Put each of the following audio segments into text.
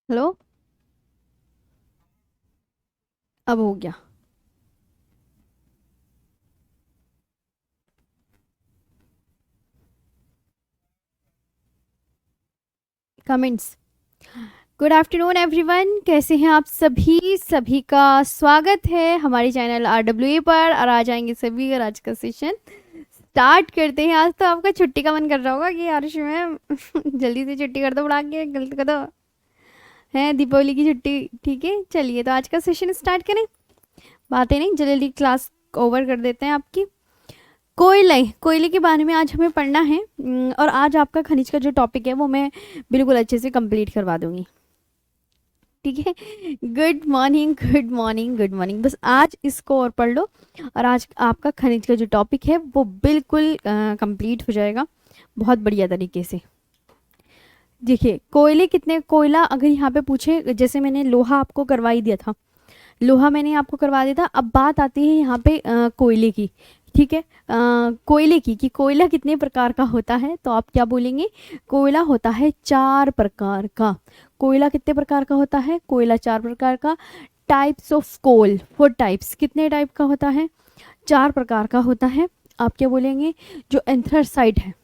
Hello. अब हो गया। कमेंट्स। गुड आफ्टरनून एवरीवन, कैसे हैं आप सभी? सभी का स्वागत है हमारे चैनल RWA पर। और आ जाएंगे सभी और आज का सेशन स्टार्ट करते हैं। आज तो आपका छुट्टी का मन कर रहा होगा कि यार मैम जल्दी से छुट्टी कर दो, बुला के गलत कर दो। है दीपावली की छुट्टी। ठीक है, चलिए तो आज का सेशन स्टार्ट करें। बातें नहीं, जल्दी जल्दी क्लास ओवर कर देते हैं आपकी। कोयले कोयले के बारे में आज हमें पढ़ना है। और आज आपका खनिज का जो टॉपिक है वो मैं बिल्कुल अच्छे से कंप्लीट करवा दूंगी। ठीक है। Good morning, good morning, good morning. बस आज इसको और पढ़ लो और आज आपका खनिज का जो टॉपिक है वो बिल्कुल कंप्लीट हो जाएगा बहुत बढ़िया तरीके से। देखिए, कोयले कितने, कोयला अगर यहाँ पे पूछे, जैसे मैंने लोहा आपको करवा ही दिया था, लोहा मैंने आपको करवा दिया था। अब बात आती है यहाँ पे कोयले की। ठीक है, कोयले की कि कोयला कितने प्रकार का होता है, तो आप क्या बोलेंगे? कोयला होता है 4 प्रकार का। कोयला कितने प्रकार का होता है? कोयला 4 प्रकार का। Types of coal, 4 types. कितने टाइप का होता है? 4 प्रकार का होता है। आप क्या बोलेंगे? जो एंथ्रासाइट है,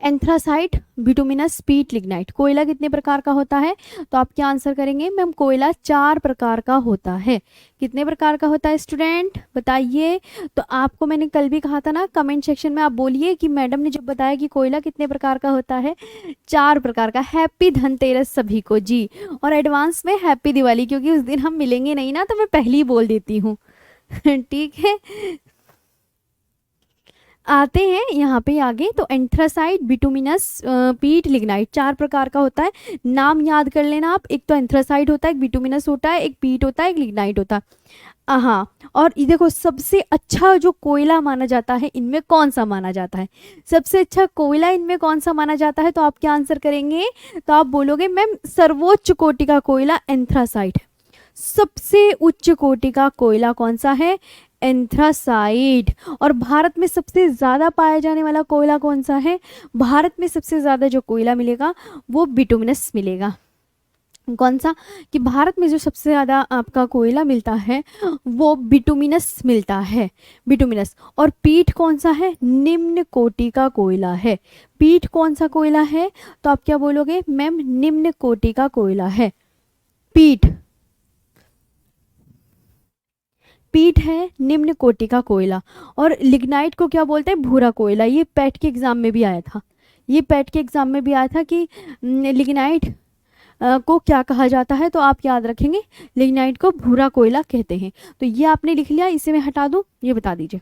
एंथ्रासाइट, बिटुमिनस, पीट, लिग्नाइट। कोयला कितने प्रकार का होता है? तो आप क्या आंसर करेंगे? मैम कोयला 4 प्रकार का होता है। कितने प्रकार का होता है स्टूडेंट, बताइए। तो आपको मैंने कल भी कहा था ना, कमेंट सेक्शन में आप बोलिए कि मैडम ने जब बताया कि कोयला कितने प्रकार का होता है, 4 प्रकार का। हैप्पी धनतेरस सभी को जी। और एडवांस में हैप्पी दिवाली, क्योंकि उस दिन हम मिलेंगे नहीं ना, तो मैं पहले ही बोल देती हूँ। ठीक है, आते हैं यहाँ पे आगे। तो एंथ्रासाइट, बिटुमिनस, पीट, लिग्नाइट 4 प्रकार का होता है। नाम याद कर लेना आप। एक तो एंथ्रासाइट होता है, एक बिटुमिनस होता है, एक पीट होता है, एक लिग्नाइट होता है। हाँ। और ये देखो, सबसे अच्छा जो कोयला माना जाता है इनमें कौन सा माना जाता है? सबसे अच्छा कोयला इनमें कौन सा माना जाता है? तो आप क्या आंसर करेंगे? तो आप बोलोगे मैम सर्वोच्च कोटि का कोयला एंथ्रासाइट है। सबसे उच्च कोटि का कोयला कौन सा है? एंथ्रासाइट। और भारत में सबसे ज़्यादा पाया जाने वाला कोयला कौन सा है? भारत में सबसे ज़्यादा जो कोयला मिलेगा वो बिटुमिनस मिलेगा। कौन सा? कि भारत में जो सबसे ज़्यादा आपका कोयला मिलता है वो बिटुमिनस मिलता है, बिटुमिनस। और पीट कौन सा है? निम्न कोटि का कोयला है। पीट कौन सा कोयला है? तो आप क्या बोलोगे? मैम निम्न कोटि का कोयला है पीट। पीट है निम्न कोटि का कोयला। और लिग्नाइट को क्या बोलते हैं? भूरा कोयला। ये पैट के एग्जाम में भी आया था, ये पैट के एग्जाम में भी आया था कि लिग्नाइट को क्या कहा जाता है, तो आप याद रखेंगे लिग्नाइट को भूरा कोयला कहते हैं। तो ये आपने लिख लिया, इसे मैं हटा दूं? ये बता दीजिए,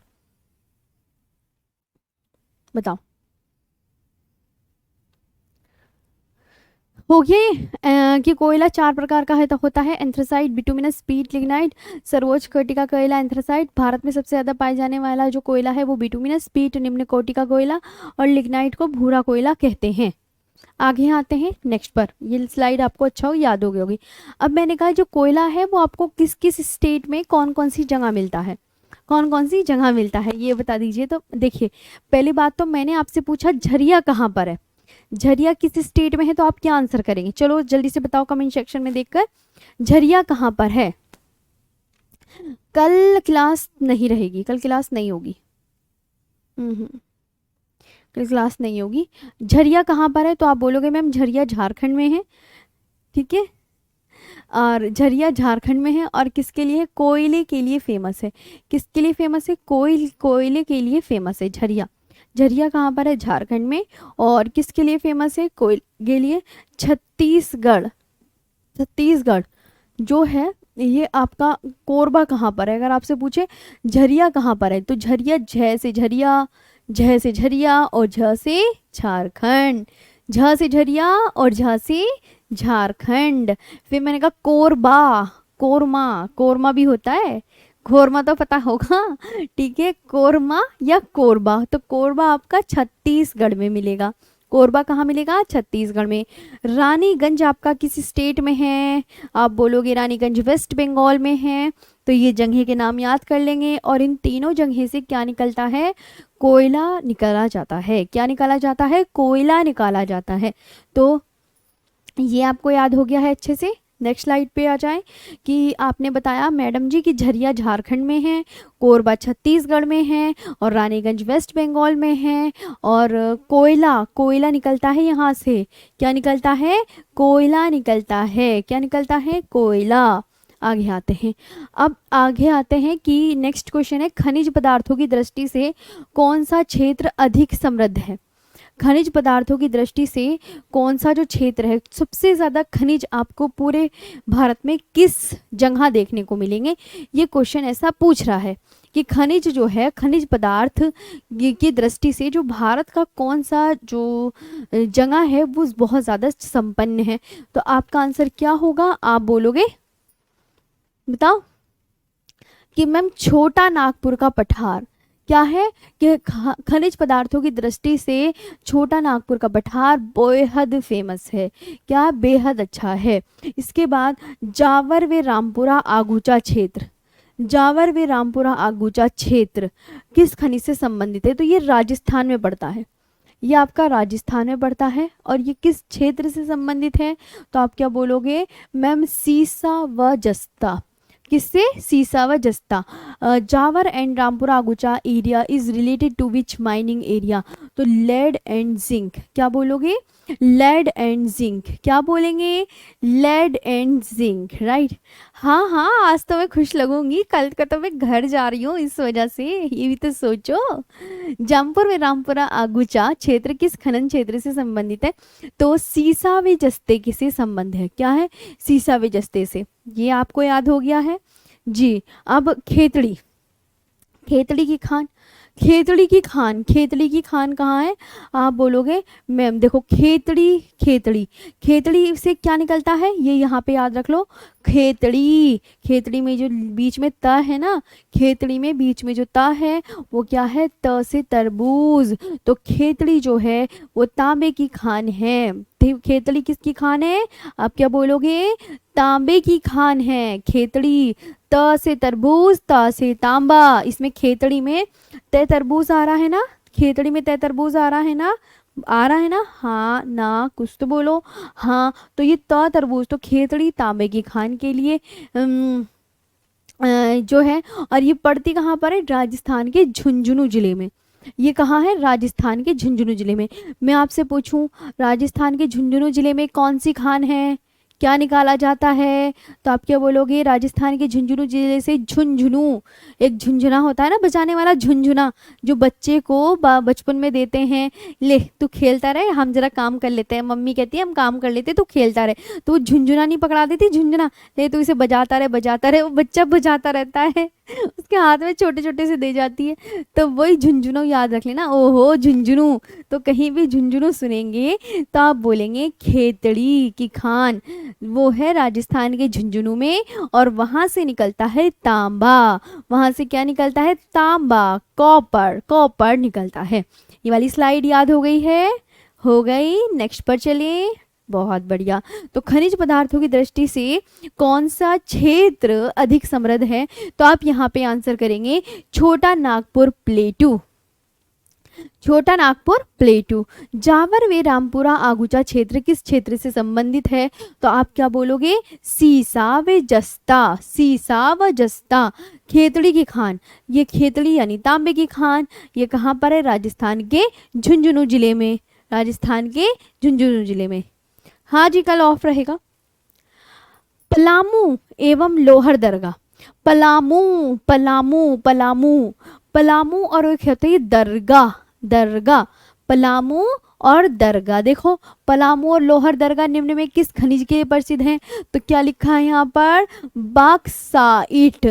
बताओ। हो गया ये कि कोयला 4 प्रकार का है तो होता है एंथ्रासाइट, बिटुमिनस, पीट, लिग्नाइट। सर्वोच्च कोटि का कोयला एंथ्रासाइट। भारत में सबसे ज़्यादा पाए जाने वाला जो कोयला है वो बिटुमिनस, पीट निम्न कोटि का कोयला, और लिग्नाइट को भूरा कोयला कहते हैं। आगे आते हैं नेक्स्ट पर। ये स्लाइड आपको अच्छा हो, याद हो गई होगी। अब मैंने कहा जो कोयला है वो आपको किस किस स्टेट में कौन कौन सी जगह मिलता है, कौन कौन सी जगह मिलता है, ये बता दीजिए। तो देखिए, पहली बात तो मैंने आपसे पूछा झरिया कहाँ पर है, झरिया किस स्टेट में है, तो आप क्या आंसर करेंगे? चलो जल्दी से बताओ कमेंट सेक्शन में देखकर, झरिया कहाँ पर है। कल क्लास नहीं रहेगी, कल क्लास नहीं होगी। कल क्लास नहीं होगी। झरिया कहाँ पर है? तो आप बोलोगे मैम झरिया झारखंड में है। ठीक है, और झरिया झारखंड में है। और किसके लिए? कोयले के लिए फेमस है। किसके लिए फेमस है? कोयले के लिए फेमस है झरिया। झरिया कहाँ पर है? झारखंड में। और किसके लिए फेमस है? कोयले के लिए। छत्तीसगढ़, छत्तीसगढ़ जो है ये आपका। कोरबा कहाँ पर है? अगर आपसे पूछे झरिया कहाँ पर है, तो झरिया झ से झरिया, झ से झरिया और झ से झारखंड। झ से झरिया और झ से झारखंड। फिर मैंने कहा कोरबा, कोरमा, कोरमा भी होता है, कोरमा तो पता होगा। ठीक है, कोरमा या कोरबा। तो कोरबा आपका छत्तीसगढ़ में मिलेगा। कोरबा कहाँ मिलेगा? छत्तीसगढ़ में। रानीगंज आपका किस स्टेट में है? आप बोलोगे रानीगंज वेस्ट बंगाल में है। तो ये जगह के नाम याद कर लेंगे। और इन तीनों जगह से क्या निकलता है? कोयला निकाला जाता है। क्या निकाला जाता है? कोयला निकाला जाता है। तो ये आपको याद हो गया है अच्छे से। नेक्स्ट स्लाइड पे आ जाएं कि आपने बताया मैडम जी कि झरिया झारखंड में है, कोरबा छत्तीसगढ़ में है और रानीगंज वेस्ट बंगाल में है। और कोयला, कोयला निकलता है यहाँ से। क्या निकलता है? कोयला निकलता है। क्या निकलता है? कोयला। आगे आते हैं। अब आगे आते हैं कि नेक्स्ट क्वेश्चन है, खनिज पदार्थों की दृष्टि से कौन सा क्षेत्र अधिक समृद्ध है? खनिज पदार्थों की दृष्टि से कौन सा जो क्षेत्र है, सबसे ज़्यादा खनिज आपको पूरे भारत में किस जगह देखने को मिलेंगे? ये क्वेश्चन ऐसा पूछ रहा है कि खनिज जो है, खनिज पदार्थ की दृष्टि से जो भारत का कौन सा जो जगह है वो बहुत ज़्यादा संपन्न है। तो आपका आंसर क्या होगा, आप बोलोगे? बताओ कि मैम छोटा नागपुर का पठार। क्या है कि खनिज पदार्थों की दृष्टि से छोटा नागपुर का पठार बेहद फेमस है। क्या? बेहद अच्छा है। इसके बाद जावर व रामपुरा आगूचा क्षेत्र, जावर व रामपुरा आगूचा क्षेत्र किस खनिज से संबंधित है? तो ये राजस्थान में पड़ता है। ये आपका राजस्थान में पड़ता है। और ये किस क्षेत्र से संबंधित है? तो आप क्या बोलोगे मैम? सीसा व जस्ता। किससे? सीसा व जस्ता। Jawar and Rampura Agucha area is related to which mining area? तो लेड एंड जिंक। क्या बोलोगे? Lead and zinc. क्या बोलेंगे? Lead and zinc, right. हाँ हाँ, आज तो मैं खुश लगूंगी, कल का तो मैं घर जा रही हूँ, इस वजह से ये भी तो सोचो। जमपुर में रामपुरा आगुचा क्षेत्र किस खनन क्षेत्र से संबंधित है? तो सीसा व जस्ते से संबंध है। क्या है? सीसा व जस्ते से। ये आपको याद हो गया है जी। अब खेतड़ी, खेतड़ी की खान, खेतड़ी की खान, खेतड़ी की खान कहाँ है? आप बोलोगे मैम देखो खेतड़ी, खेतड़ी, खेतड़ी से क्या निकलता है ये यहाँ पे याद रख लो। खेतड़ी, खेतड़ी में जो बीच में त है ना, खेतड़ी में बीच में जो त है वो क्या है? त से तरबूज। तो खेतड़ी जो है वो तांबे की खान है। खेतड़ी किसकी खान है? आप क्या बोलोगे? तांबे की खान है खेतड़ी। त से तरबूज, ता से तांबा। इसमें खेतड़ी में तय तरबूज आ रहा है ना, खेतड़ी में तय तरबूज आ रहा है ना, आ रहा है ना? हाँ ना, कुछ तो बोलो। हाँ, तो ये त तरबूज तो खेतड़ी तांबे की खान के लिए जो है। और ये पड़ती कहाँ पर है? राजस्थान के झुंझुनू जिले में। ये कहाँ है? राजस्थान के झुंझुनू जिले में। मैं आपसे पूछूं राजस्थान के झुंझुनू जिले में कौन सी खान है? क्या निकाला जाता है? तो आप क्या बोलोगे? राजस्थान के झुंझुनू जिले से झुंझुनू, एक झुंझुना होता है ना बजाने वाला, झुंझुना जो बच्चे को बचपन में देते हैं, ले तू खेलता रहे, हम जरा काम कर लेते हैं, मम्मी कहती है हम काम कर लेते, तू खेलता रहे। तो वो झुंझुना नहीं पकड़ा देती, झुंझुना ले तू इसे बजाता रहे, बजाता रहे। वो बच्चा बजाता रहता है उसके हाथ में छोटे छोटे से दे जाती है। तो वही झुंझुनू याद रख लेना। ओहो झुंझुनू, तो कहीं भी झुंझुनू सुनेंगे तो आप बोलेंगे खेतड़ी की खान, वो है राजस्थान के झुंझुनू में। और वहां से निकलता है तांबा। वहां से क्या निकलता है? तांबा, कॉपर, कॉपर निकलता है। ये वाली स्लाइड याद हो गई है? हो गई। नेक्स्ट पर चलें। बहुत बढ़िया। तो खनिज पदार्थों की दृष्टि से कौन सा क्षेत्र अधिक समृद्ध है? तो आप यहाँ पे आंसर करेंगे छोटा नागपुर प्लेटू, छोटा नागपुर प्लेटू। जावर व रामपुरा आगुचा क्षेत्र किस क्षेत्र से संबंधित है? तो आप क्या बोलोगे? सीसा व जस्ता, सीसा व जस्ता। खेतड़ी की खान, ये खेतड़ी यानी तांबे की खान, ये कहाँ पर है? राजस्थान के झुंझुनू जिले में, राजस्थान के झुंझुनू जिले में। हाँ जी, कल ऑफ रहेगा। पलामू एवं लोहरदगा, पलामू, पलामू, पलामू, पलामू और एक होता है दरगाह, दरगाह। पलामू और दरगाह। देखो पलामू और लोहरदगा निम्न में किस खनिज के लिए प्रसिद्ध हैं? तो क्या लिखा है यहाँ पर? बॉक्साइट,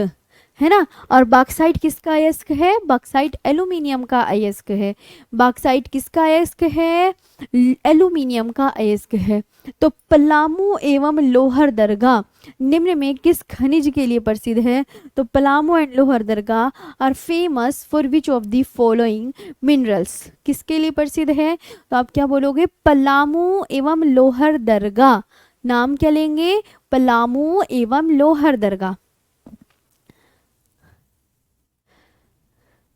है ना। और बॉक्साइट किसका अयस्क है? बॉक्साइट एल्यूमिनियम का अयस्क है। बॉक्साइट किसका अयस्क है? एल्यूमिनियम का अयस्क है। तो पलामू एवं लोहरदगा निम्न में किस खनिज के लिए प्रसिद्ध है? तो Palamu and Lohardaga are famous for which of the following minerals? किसके लिए प्रसिद्ध है? तो आप क्या बोलोगे? पलामू एवं लोहरदगा। नाम क्या लेंगे? पलामू एवं लोहरदगा।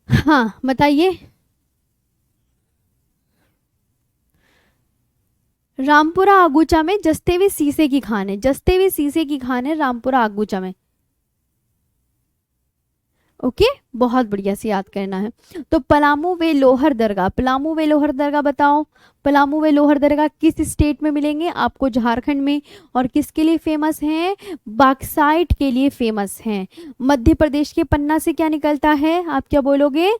हाँ बताइए। रामपुरा आगूचा में जस्ते हुए शीशे की खान है, जस्ते हुए शीशे की खान है रामपुरा आगूचा में। ओके, बहुत बढ़िया से याद करना है। तो पलामू वे लोहर दरगाह, पलामू वे लोहर दरगाह बताओ, पलामू वे लोहर दरगाह किस स्टेट में मिलेंगे आपको? झारखंड में। और किसके लिए फेमस हैं? बॉक्साइट के लिए फेमस हैं। मध्य प्रदेश के पन्ना से क्या निकलता है? आप क्या बोलोगे?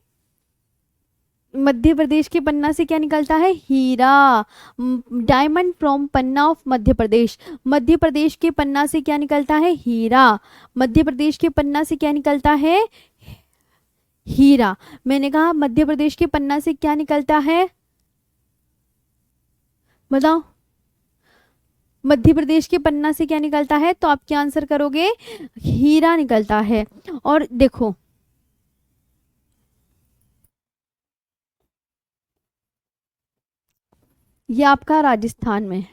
मध्य प्रदेश के पन्ना से क्या निकलता है? हीरा। Diamond from Panna of Madhya Pradesh. Madhya Pradesh के पन्ना से क्या निकलता है? हीरा। मध्य प्रदेश के पन्ना से क्या निकलता है? हीरा। मैंने कहा मध्य प्रदेश के पन्ना से क्या निकलता है? बताओ, मध्य प्रदेश के पन्ना से क्या निकलता है? तो आप क्या आंसर करोगे? हीरा निकलता है। और देखो, ये आपका राजस्थान में,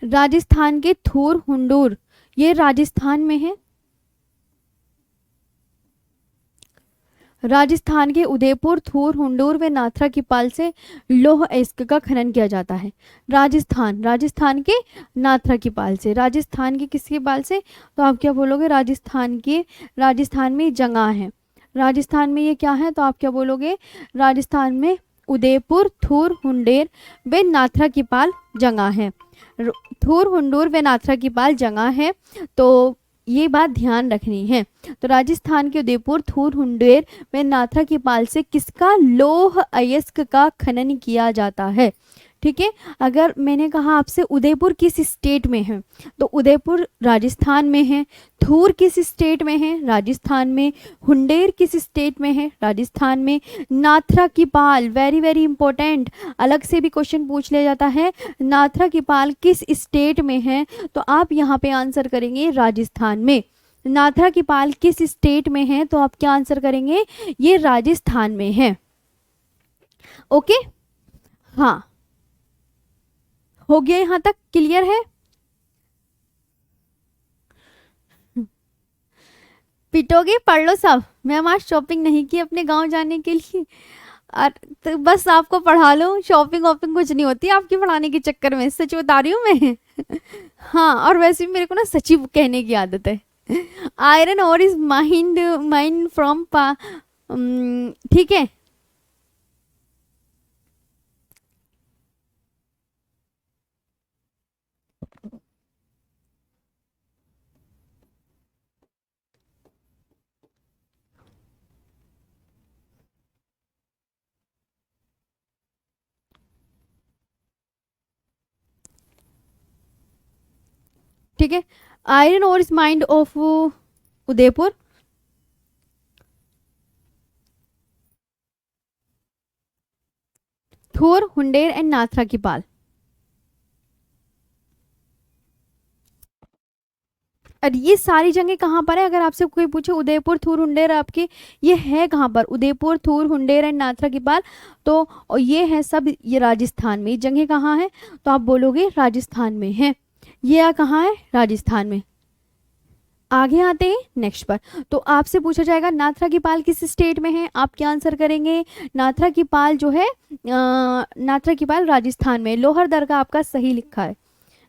राजस्थान के थूर हुंडूर, ये राजस्थान में है। राजस्थान के उदयपुर, थूर, हुंडूर व नाथरा की पाल से लौह अयस्क का खनन किया जाता है। राजस्थान, राजस्थान के नाथरा की पाल से, राजस्थान के किसकी पाल से? तो आप क्या बोलोगे? राजस्थान के, राजस्थान में जगह है, राजस्थान में ये क्या है? तो आप क्या बोलोगे? राजस्थान में उदयपुर, थूर, हुंडेर व नाथरा की पाल जगह है। थूर, हुंडूर व नाथरा की पाल जगह है, तो ये बात ध्यान रखनी है। तो राजस्थान के उदयपुर, थूर, हुंडेर व नाथरा की पाल से किसका? लौह अयस्क का खनन किया जाता है। ठीक है, अगर मैंने कहा आपसे उदयपुर किस स्टेट में है, तो उदयपुर राजस्थान में है। थूर किस स्टेट में है? राजस्थान में। हुंडेर किस स्टेट में है? राजस्थान में। नाथरा की पाल, वेरी वेरी इंपॉर्टेंट, अलग से भी क्वेश्चन पूछ लिया जाता है, नाथरा की पाल किस स्टेट में है? तो आप यहाँ पे आंसर करेंगे राजस्थान में। नाथरा की पाल किस स्टेट में है? तो आप क्या आंसर करेंगे? ये राजस्थान में है। ओके, हाँ, हो गया, यहाँ तक क्लियर है? पिटोगे? पढ़ लो सब। मैम आज शॉपिंग नहीं की अपने गांव जाने के लिए, और तो बस आपको पढ़ा लो, शॉपिंग वॉपिंग कुछ नहीं होती आपकी पढ़ाने के चक्कर में, सच बता रही हूँ मैं। हाँ, और वैसे भी मेरे को ना सच्ची कहने की आदत है। Iron ore is mind, mind from पा, ठीक है। ठीक है, iron ore is mined of Udaipur, Thur, Hunder and Nathra ki Pal. और ये सारी जगह कहाँ पर है? अगर आपसे कोई पूछे उदयपुर, थूर, हुंडेर, आपके ये है कहाँ पर? उदयपुर, थूर, हुंडेर एंड नाथरा की पाल, तो ये है सब, ये राजस्थान में। ये जगह कहाँ है? तो आप बोलोगे राजस्थान में है। ये कहाँ है? राजस्थान में। आगे आते हैं नेक्स्ट पर। तो आपसे पूछा जाएगा नाथरा की पाल किस स्टेट में है? आप क्या आंसर करेंगे? नाथरा की पाल जो है, नाथरा की पाल राजस्थान में। लोहर दरगाह आपका सही लिखा है,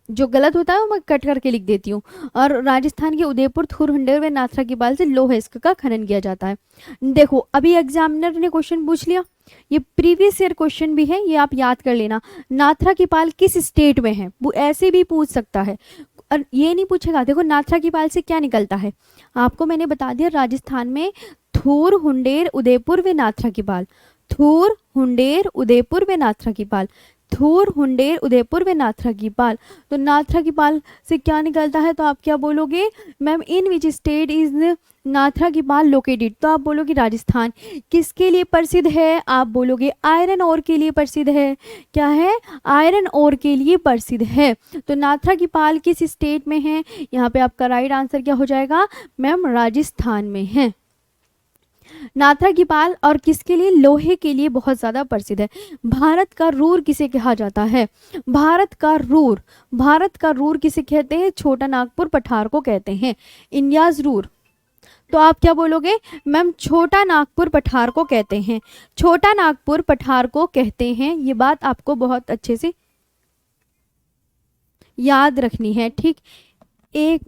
जो गलत होता है वो मैं कट करके लिख देती हूँ। और राजस्थान के उदयपुर, थूर, हुंडेर व नाथरा की पाल से लौह अयस्क का खनन किया जाता है। देखो, अभी एग्जामिनर ने क्वेश्चन पूछ लिया, ये प्रीवियस ईयर क्वेश्चन भी है, ये आप याद कर लेना। नाथरा की पाल किस स्टेट में है, वो ऐसे भी पूछ सकता है। और ये नहीं पूछेगा, देखो नाथरा की पाल से क्या निकलता है, आपको मैंने बता दिया, राजस्थान में थूर, हुंडेर, उदयपुर व नाथरा की पाल। थूर, हुंडेर, उदयपुर व नाथरा की पाल। थूर, हुंडेर, उदयपुर व नाथरा की पाल। तो नाथरा की पाल से क्या निकलता है? तो आप क्या बोलोगे? Ma'am in which state is Nathra ki Pal located? तो आप बोलोगे राजस्थान। किसके लिए प्रसिद्ध है? आप बोलोगे आयरन ओर के लिए प्रसिद्ध है। क्या है? आयरन ओर के लिए प्रसिद्ध है। तो नाथरा की पाल किस स्टेट में है? यहाँ पे आपका राइट आंसर क्या हो जाएगा? मैम राजस्थान में है नाथरा की पाल। और किसके लिए? लोहे के लिए बहुत ज़्यादा प्रसिद्ध है। भारत का रूर किसे कहा जाता है? भारत का रूर, भारत का रूर किसे कहते हैं? छोटा नागपुर पठार को कहते हैं। इंडियाज रूर, तो आप क्या बोलोगे? मैम छोटा नागपुर पठार को कहते हैं, छोटा नागपुर पठार को कहते हैं। ये बात आपको बहुत अच्छे से याद रखनी है, ठीक। एक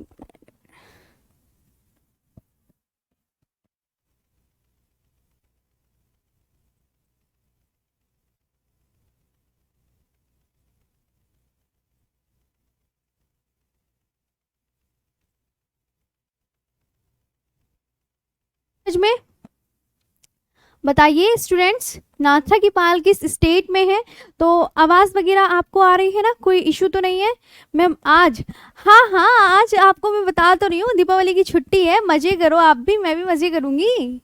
में बताइए स्टूडेंट्स, नाथ्रा की पाल किस स्टेट में है? तो आवाज वगैरह आपको आ रही है ना, कोई इशू तो नहीं है? मैम आज, हाँ हाँ, आज आपको मैं बता तो रही हूँ दीपावली की छुट्टी है, मजे करो आप भी, मैं भी मजे करूंगी।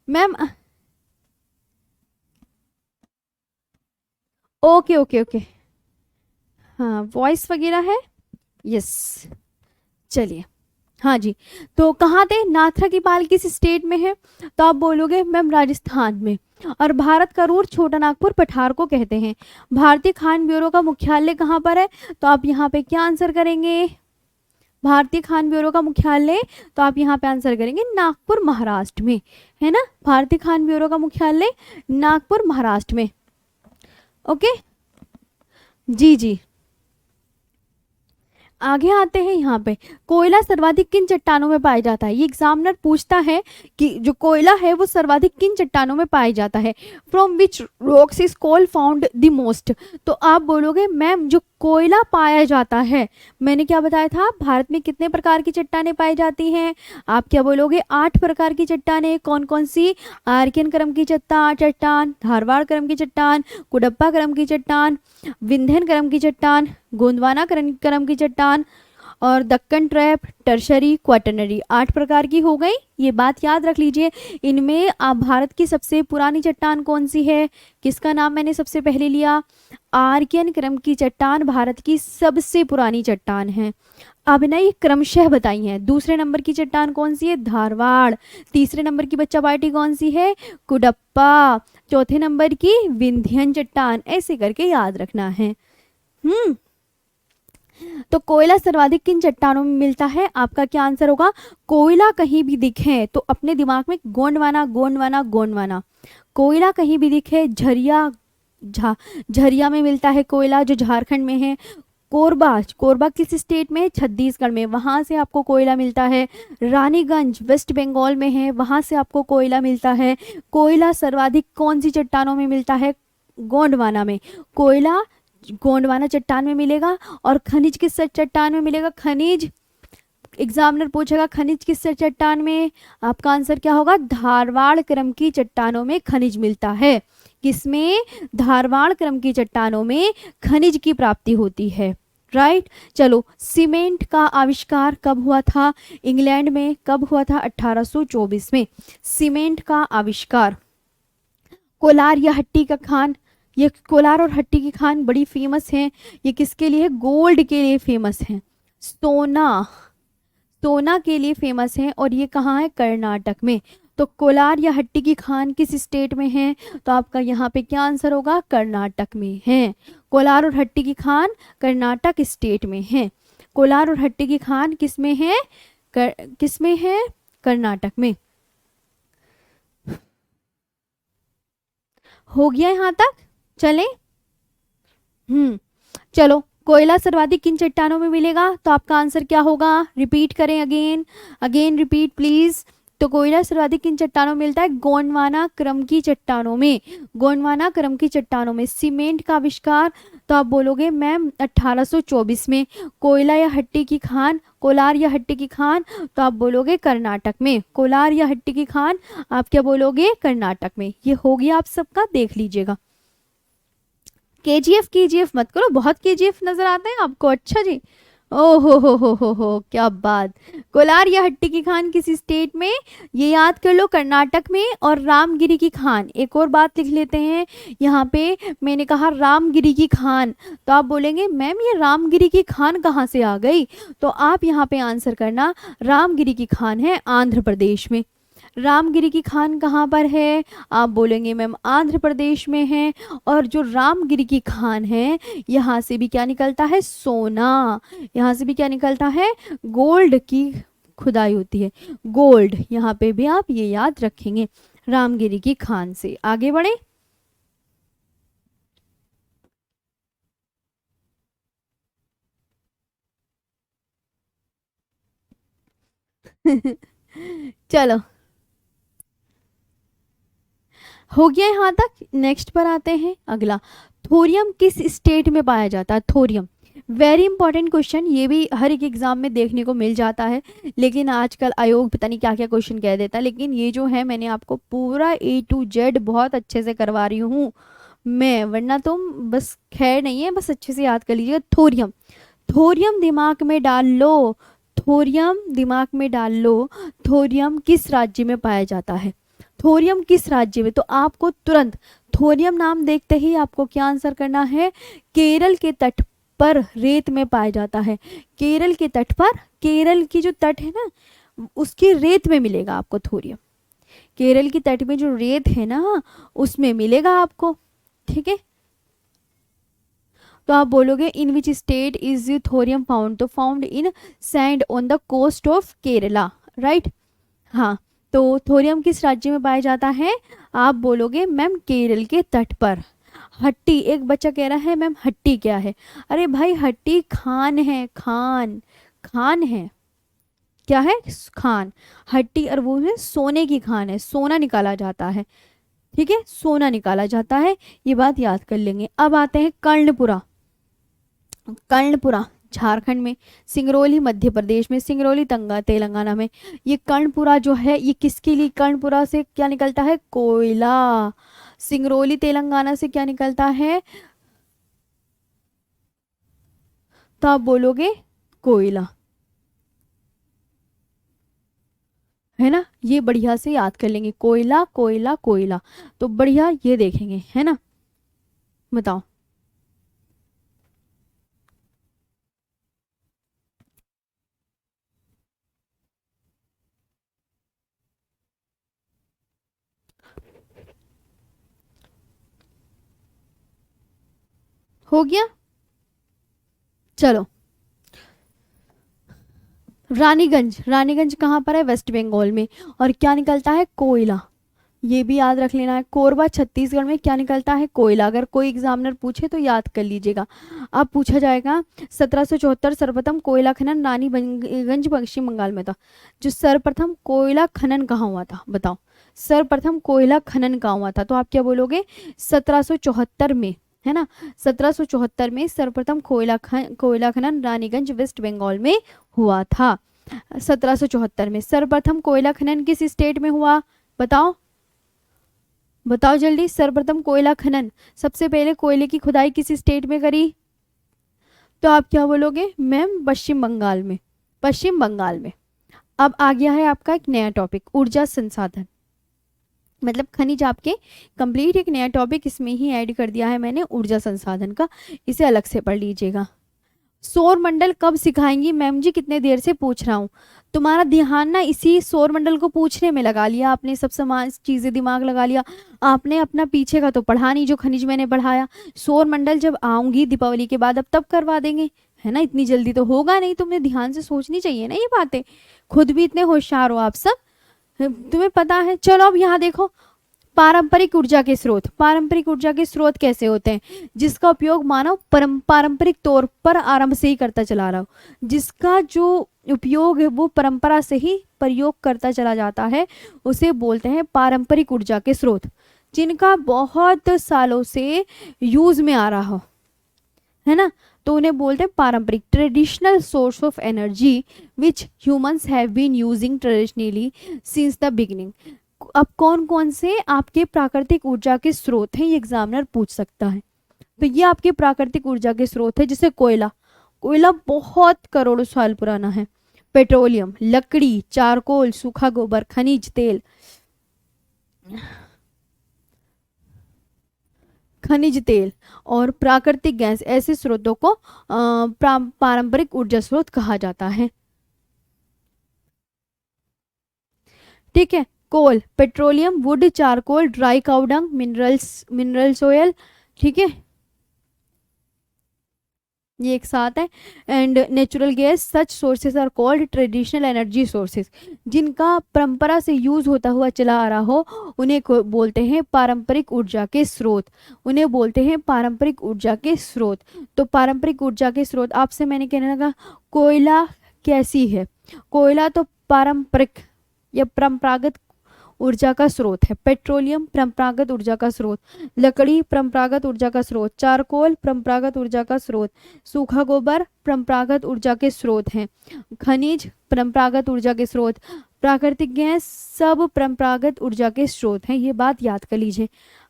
मैम ओके ओके ओके, हाँ वॉइस वगैरह है, यस। चलिए, हाँ जी। तो कहाँ थे? नाथ्रा की पाल किस स्टेट में है? तो आप बोलोगे मैम राजस्थान में। और भारत का रूट छोटा नागपुर पठार को कहते हैं। भारतीय खान ब्यूरो का मुख्यालय कहाँ पर है? तो आप यहाँ पे क्या आंसर करेंगे? भारतीय खान ब्यूरो का मुख्यालय, तो आप यहाँ पे आंसर करेंगे नागपुर महाराष्ट्र में, है ना। भारतीय खान ब्यूरो का मुख्यालय नागपुर महाराष्ट्र में। ओके, जी जी। आगे आते हैं यहाँ पे, कोयला सर्वाधिक किन चट्टानों में पाया जाता है? ये एग्जामिनर पूछता है कि जो कोयला है वो सर्वाधिक किन चट्टानों में पाया जाता है। From which rocks is coal found the most? तो आप बोलोगे मैम जो कोयला पाया जाता है, मैंने क्या बताया था, भारत में कितने प्रकार की चट्टानें पाई जाती हैं? आप क्या बोलोगे? 8 प्रकार की चट्टानें। कौन कौन सी? आर्कियन क्रम की चट्टान, धारवाड़ क्रम की चट्टान, कुडप्पा क्रम की चट्टान, विंध्यन क्रम की चट्टान, गोंदवाना क्रम की चट्टान, और दक्कन ट्रैप, टर्शरी, क्वाटरनरी। 8 प्रकार की हो गई, ये बात याद रख लीजिए। इनमें आप भारत की सबसे पुरानी चट्टान कौन सी है? किसका नाम मैंने सबसे पहले लिया? आर्कियन क्रम की चट्टान भारत की सबसे पुरानी चट्टान है। अब ना ये क्रमशः बताई हैं। दूसरे नंबर की चट्टान कौन सी है? धारवाड़। तीसरे नंबर की बच्चा पार्टी कौन सी है? कुडप्पा। चौथे नंबर की विंध्यन चट्टान। ऐसे करके याद रखना है। तो कोयला सर्वाधिक किन चट्टानों में मिलता है? आपका क्या आंसर होगा? कोयला कहीं भी दिखे तो अपने दिमाग में गोंडवाना गोंडवाना गोंडवाना। कोयला कहीं भी दिखे, झरिया में मिलता है कोयला, जो झारखंड में है। कोरबा किस स्टेट में है? छत्तीसगढ़ में, वहां से आपको कोयला मिलता है। रानीगंज वेस्ट बंगाल में है, वहां से आपको कोयला मिलता है। कोयला सर्वाधिक कौन सी चट्टानों में मिलता है? गोंडवाना में। कोयला गोंडवाना चट्टान में मिलेगा। और खनिज किस चट्टान में मिलेगा? खनिज, एग्जामिनर पूछेगा खनिज किस चट्टान में, आपका आंसर क्या होगा? धारवाड़ क्रम की चट्टानों में खनिज मिलता है। किसमें? धारवाड़ क्रम की चट्टानों में खनिज की प्राप्ति होती है। राइट। चलो, सीमेंट का आविष्कार कब हुआ था? इंग्लैंड में। कब हुआ था? 1824 में सीमेंट का आविष्कार। कोलार या हट्टी का खान, ये कोलार और हट्टी की खान बड़ी फेमस हैं। ये किसके लिए? गोल्ड के लिए फेमस हैं। सोना के लिए फेमस है। और ये कहाँ है? कर्नाटक में। तो कोलार या हट्टी की खान किस स्टेट में है? तो आपका यहाँ पे क्या आंसर होगा? कर्नाटक में है। कोलार और हट्टी की खान कर्नाटक स्टेट में है। कोलार और हट्टी की खान किस में है? किस में है? कर्नाटक में। हो गया यहाँ तक? चले। चलो, कोयला सर्वाधिक किन चट्टानों में मिलेगा? तो आपका आंसर क्या होगा? रिपीट करें, अगेन रिपीट प्लीज। तो कोयला सर्वाधिक किन चट्टानों में मिलता है? गोंडवाना क्रम की चट्टानों में। गोंडवाना क्रम की चट्टानों में। सीमेंट का आविष्कार, तो आप बोलोगे मैम 1824 में। कोयला या हट्टी की खान, कोलार या हट्टी की खान, तो आप बोलोगे कर्नाटक में। कोलार या हट्टी की खान आप क्या बोलोगे? कर्नाटक में। ये हो गया आप सबका, देख लीजिएगा। केजीएफ मत करो, बहुत केजीएफ नजर आते हैं आपको। अच्छा जी, ओ हो, क्या बात। कोलार या हट्टी की खान किसी स्टेट में? ये याद कर लो, कर्नाटक में। और रामगिरी की खान, एक और बात लिख लेते हैं यहाँ पे, मैंने कहा रामगिरी की खान, तो आप बोलेंगे मैम ये रामगिरी की खान कहाँ से आ गई? तो आप यहाँ पे आंसर करना, रामगिरी की खान है आंध्र प्रदेश में। रामगिरी की खान कहाँ पर है? आप बोलेंगे मैम आंध्र प्रदेश में है। और जो रामगिरी की खान है, यहाँ से भी क्या निकलता है? सोना। यहाँ से भी क्या निकलता है? गोल्ड की खुदाई होती है। गोल्ड, यहाँ पे भी आप ये याद रखेंगे, रामगिरी की खान से। आगे बढ़े। चलो, हो गया यहाँ तक। नेक्स्ट पर आते हैं, अगला, थोरियम किस स्टेट में पाया जाता है? थोरियम, वेरी इंपॉर्टेंट क्वेश्चन, ये भी हर एक एग्जाम में देखने को मिल जाता है, लेकिन आजकल आयोग पता नहीं क्या क्या क्वेश्चन कह देता है, लेकिन ये जो है मैंने आपको पूरा A to Z बहुत अच्छे से करवा रही हूँ मैं, वरना तुम बस खैर नहीं है, बस अच्छे से याद कर लीजिएगा। थोरियम, थोरियम दिमाग में डाल लो, थोरियम दिमाग में डाल लो, थोरियम किस राज्य में पाया जाता है? थोरियम किस राज्य में? तो आपको तुरंत थोरियम नाम देखते ही आपको क्या आंसर करना है? केरल के तट पर रेत में पाया जाता है। केरल के तट पर, केरल की जो तट है ना उसकी रेत में मिलेगा आपको थोरियम। केरल की तट में जो रेत है ना उसमें मिलेगा आपको, ठीक है। तो आप बोलोगे in which state is thorium found? तो found in sand on the coast of Kerala, right. हाँ, तो थोरियम किस राज्य में पाया जाता है? आप बोलोगे मैम केरल के तट पर। हट्टी, एक बच्चा कह रहा है मैम हट्टी क्या है? अरे भाई हट्टी खान है, खान, खान है, क्या है? खान। हट्टी और वो है सोने की खान है, सोना निकाला जाता है, ठीक है, सोना निकाला जाता है, ये बात याद कर लेंगे। अब आते हैं कर्णपुरा। कर्णपुरा झारखंड में, सिंगरौली मध्य प्रदेश में, सिंगरौली तंगा तेलंगाना में। ये कर्णपुरा जो है ये किसके लिए? कर्णपुरा से क्या निकलता है? कोयला। सिंगरौली तेलंगाना से क्या निकलता है? तो आप बोलोगे कोयला, है ना। ये बढ़िया से याद कर लेंगे, कोयला कोयला कोयला, तो बढ़िया ये देखेंगे, है ना। बताओ। हो गया। चलो, रानीगंज, रानीगंज कहाँ पर है? वेस्ट बंगाल में। और क्या निकलता है? कोयला, ये भी याद रख लेना है। कोरबा छत्तीसगढ़ में, क्या निकलता है? कोयला। अगर कोई एग्जामिनर पूछे तो याद कर लीजिएगा। अब पूछा जाएगा 1774 सर्वप्रथम कोयला खनन रानीगंज पश्चिम बंगाल में था। जो सर्वप्रथम कोयला खनन कहाँ हुआ था बताओ? सर्वप्रथम कोयला खनन कहाँ हुआ था? तो आप क्या बोलोगे? 1774 में, है ना। 1774 में सर्वप्रथम कोयला खनन रानीगंज वेस्ट बंगाल में हुआ था। 1774 में सर्वप्रथम कोयला खनन किस स्टेट में हुआ? बताओ, बताओ जल्दी। सर्वप्रथम कोयला खनन, सबसे पहले कोयले की खुदाई किस स्टेट में करी? तो आप क्या बोलोगे? मैम पश्चिम बंगाल में, पश्चिम बंगाल में। अब आ गया है आपका एक नया टॉपिक, ऊर्जा संसाधन, मतलब खनिज। आपके कंप्लीट एक नया टॉपिक इसमें ही ऐड कर दिया है मैंने, ऊर्जा संसाधन का, इसे अलग से पढ़ लीजिएगा। सौर मंडल कब सिखाएंगी मैम जी? कितने देर से पूछ रहा हूँ, तुम्हारा ध्यान ना इसी सौर मंडल को पूछने में लगा लिया आपने, सब समान चीज़ें दिमाग लगा लिया आपने, अपना पीछे का तो पढ़ा नहीं जो खनिज मैंने पढ़ाया। सौर मंडल जब आऊंगी दीपावली के बाद अब तब करवा देंगे, है ना, इतनी जल्दी तो होगा नहीं, तुमने ध्यान से सोचनी चाहिए ना ये बातें, खुद भी इतने होशियार हो आप सब, तुम्हें पता है। चलो अब यहाँ देखो, पारंपरिक ऊर्जा के स्रोत, पारंपरिक ऊर्जा के स्रोत कैसे होते हैं? जिसका उपयोग मानव पारंपरिक तौर पर आरंभ से ही करता चला रहा हो, जिसका जो उपयोग है वो परंपरा से ही प्रयोग करता चला जाता है, उसे बोलते हैं पारंपरिक ऊर्जा के स्रोत। जिनका बहुत सालों से यूज में आ रहा हो, है ना, तो उन्हें बोलते हैं पारंपरिक, traditional source of energy which humans have been using traditionally since the beginning. अब कौन कौन से आपके प्राकृतिक ऊर्जा के स्रोत हैं ये एग्जामिनर पूछ सकता है। तो ये आपके प्राकृतिक ऊर्जा के स्रोत है, जैसे कोयला, कोयला बहुत करोड़ों साल पुराना है। पेट्रोलियम, लकड़ी, चारकोल, सूखा गोबर, खनिज तेल, खनिज तेल और प्राकृतिक गैस, ऐसे स्रोतों को पारंपरिक ऊर्जा स्रोत कहा जाता है। ठीक है, coal, petroleum, wood, charcoal, dry cowdung, minerals, minerals oil, ठीक है। ये एक साथ है। And natural gas, such sources are called traditional energy sources, जिनका परंपरा से यूज होता हुआ चला आ रहा हो उन्हें बोलते हैं पारंपरिक ऊर्जा के स्रोत। उन्हें बोलते हैं पारंपरिक ऊर्जा के स्रोत। तो पारंपरिक ऊर्जा के स्रोत, आपसे मैंने कहने लगा कोयला कैसी है, कोयला तो पारंपरिक या परंपरागत ऊर्जा का स्रोत है। पेट्रोलियम परंपरागत ऊर्जा का स्रोत, लकड़ी परंपरागत ऊर्जा का स्रोत, चारकोल परंपरागत ऊर्जा का स्रोत, सूखा गोबर परंपरागत ऊर्जा के स्रोत हैं, खनिज परंपरागत ऊर्जा के स्रोत, प्राकृतिक गैस सब परंपरागत ऊर्जा के स्रोत हैं। ये बात याद कर लीजिए।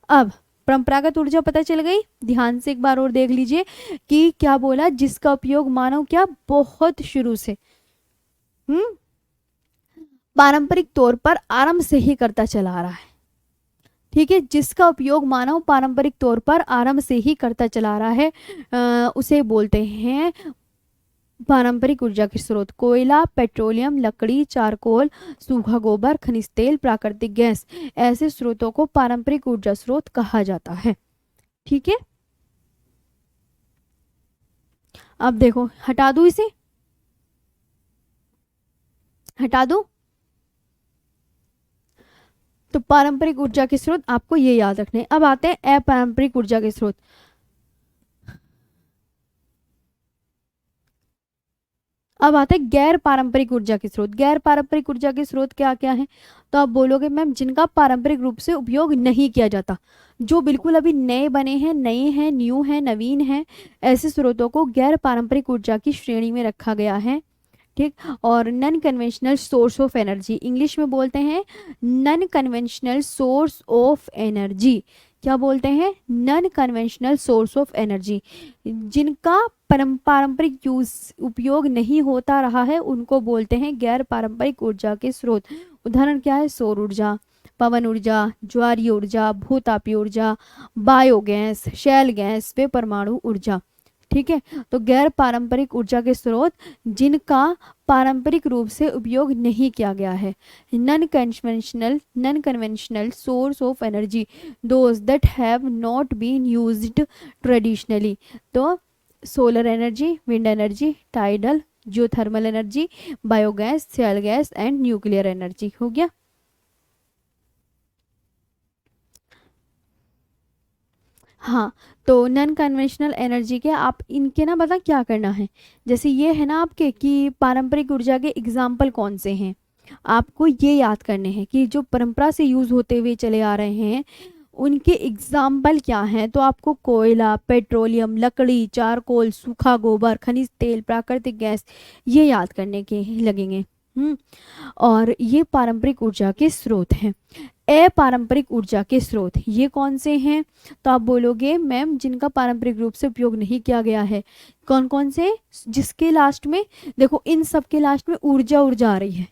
अब परंपरागत ऊर्जा पता चल गई, ध्यान से एक बार और देख लीजिए कि क्या बोला, जिसका उपयोग मानव क्या बहुत शुरू से पारंपरिक तौर पर आरंभ से ही करता चला आ रहा है। ठीक है, जिसका उपयोग मानव पारंपरिक तौर पर आरंभ से ही करता चला आ रहा है, उसे बोलते हैं पारंपरिक ऊर्जा के स्रोत। कोयला, पेट्रोलियम, लकड़ी, चारकोल, सूखा गोबर, खनिज तेल, प्राकृतिक गैस, ऐसे स्रोतों को पारंपरिक ऊर्जा स्रोत कहा जाता है। ठीक है, अब देखो, हटा दूं इसे, हटा दूं। तो पारंपरिक ऊर्जा के स्रोत आपको ये याद रखने। अब आते हैं अपारंपरिक ऊर्जा के स्रोत। अब आते हैं गैर पारंपरिक ऊर्जा के स्रोत। गैर पारंपरिक ऊर्जा के स्रोत क्या क्या है, तो आप बोलोगे मैम जिनका पारंपरिक रूप से उपयोग नहीं किया जाता, जो बिल्कुल अभी नए बने हैं, नए हैं, न्यू हैं, नवीन हैं, ऐसे स्रोतों को गैर पारंपरिक ऊर्जा की श्रेणी में रखा गया है। ठीक, और non conventional source of energy, English में बोलते हैं non conventional source of energy. क्या बोलते हैं, non conventional source of energy, जिनका पारंपरिक यूज उपयोग नहीं होता रहा है उनको बोलते हैं गैर पारंपरिक ऊर्जा के स्रोत। उदाहरण क्या है, सौर ऊर्जा, पवन ऊर्जा, ज्वारीय ऊर्जा, भूतापीय ऊर्जा, बायोगैस, शैल गैस व परमाणु ऊर्जा। ठीक है, तो गैर पारंपरिक ऊर्जा के स्रोत जिनका पारंपरिक रूप से उपयोग नहीं किया गया है। Non conventional source of energy, those that have not been used traditionally. तो solar energy, wind energy, tidal, geothermal energy, biogas, shale gas and nuclear energy. हो गया। हाँ, तो नॉन कन्वेंशनल एनर्जी के आप इनके ना पता क्या करना है, जैसे ये है ना आपके कि पारंपरिक ऊर्जा के एग्जाम्पल कौन से हैं, आपको ये याद करने हैं कि जो परंपरा से यूज होते हुए चले आ रहे हैं उनके एग्जाम्पल क्या हैं। तो आपको कोयला, पेट्रोलियम, लकड़ी, चारकोल, सूखा गोबर, खनिज तेल, प्राकृतिक गैस, ये याद करने के लगेंगे। और ये पारंपरिक ऊर्जा के स्रोत हैं। अपारंपरिक ऊर्जा के स्रोत ये कौन से हैं, तो आप बोलोगे मैम जिनका पारंपरिक रूप से उपयोग नहीं किया गया है। कौन कौन से, जिसके लास्ट में देखो, इन सब के लास्ट में ऊर्जा ऊर्जा आ रही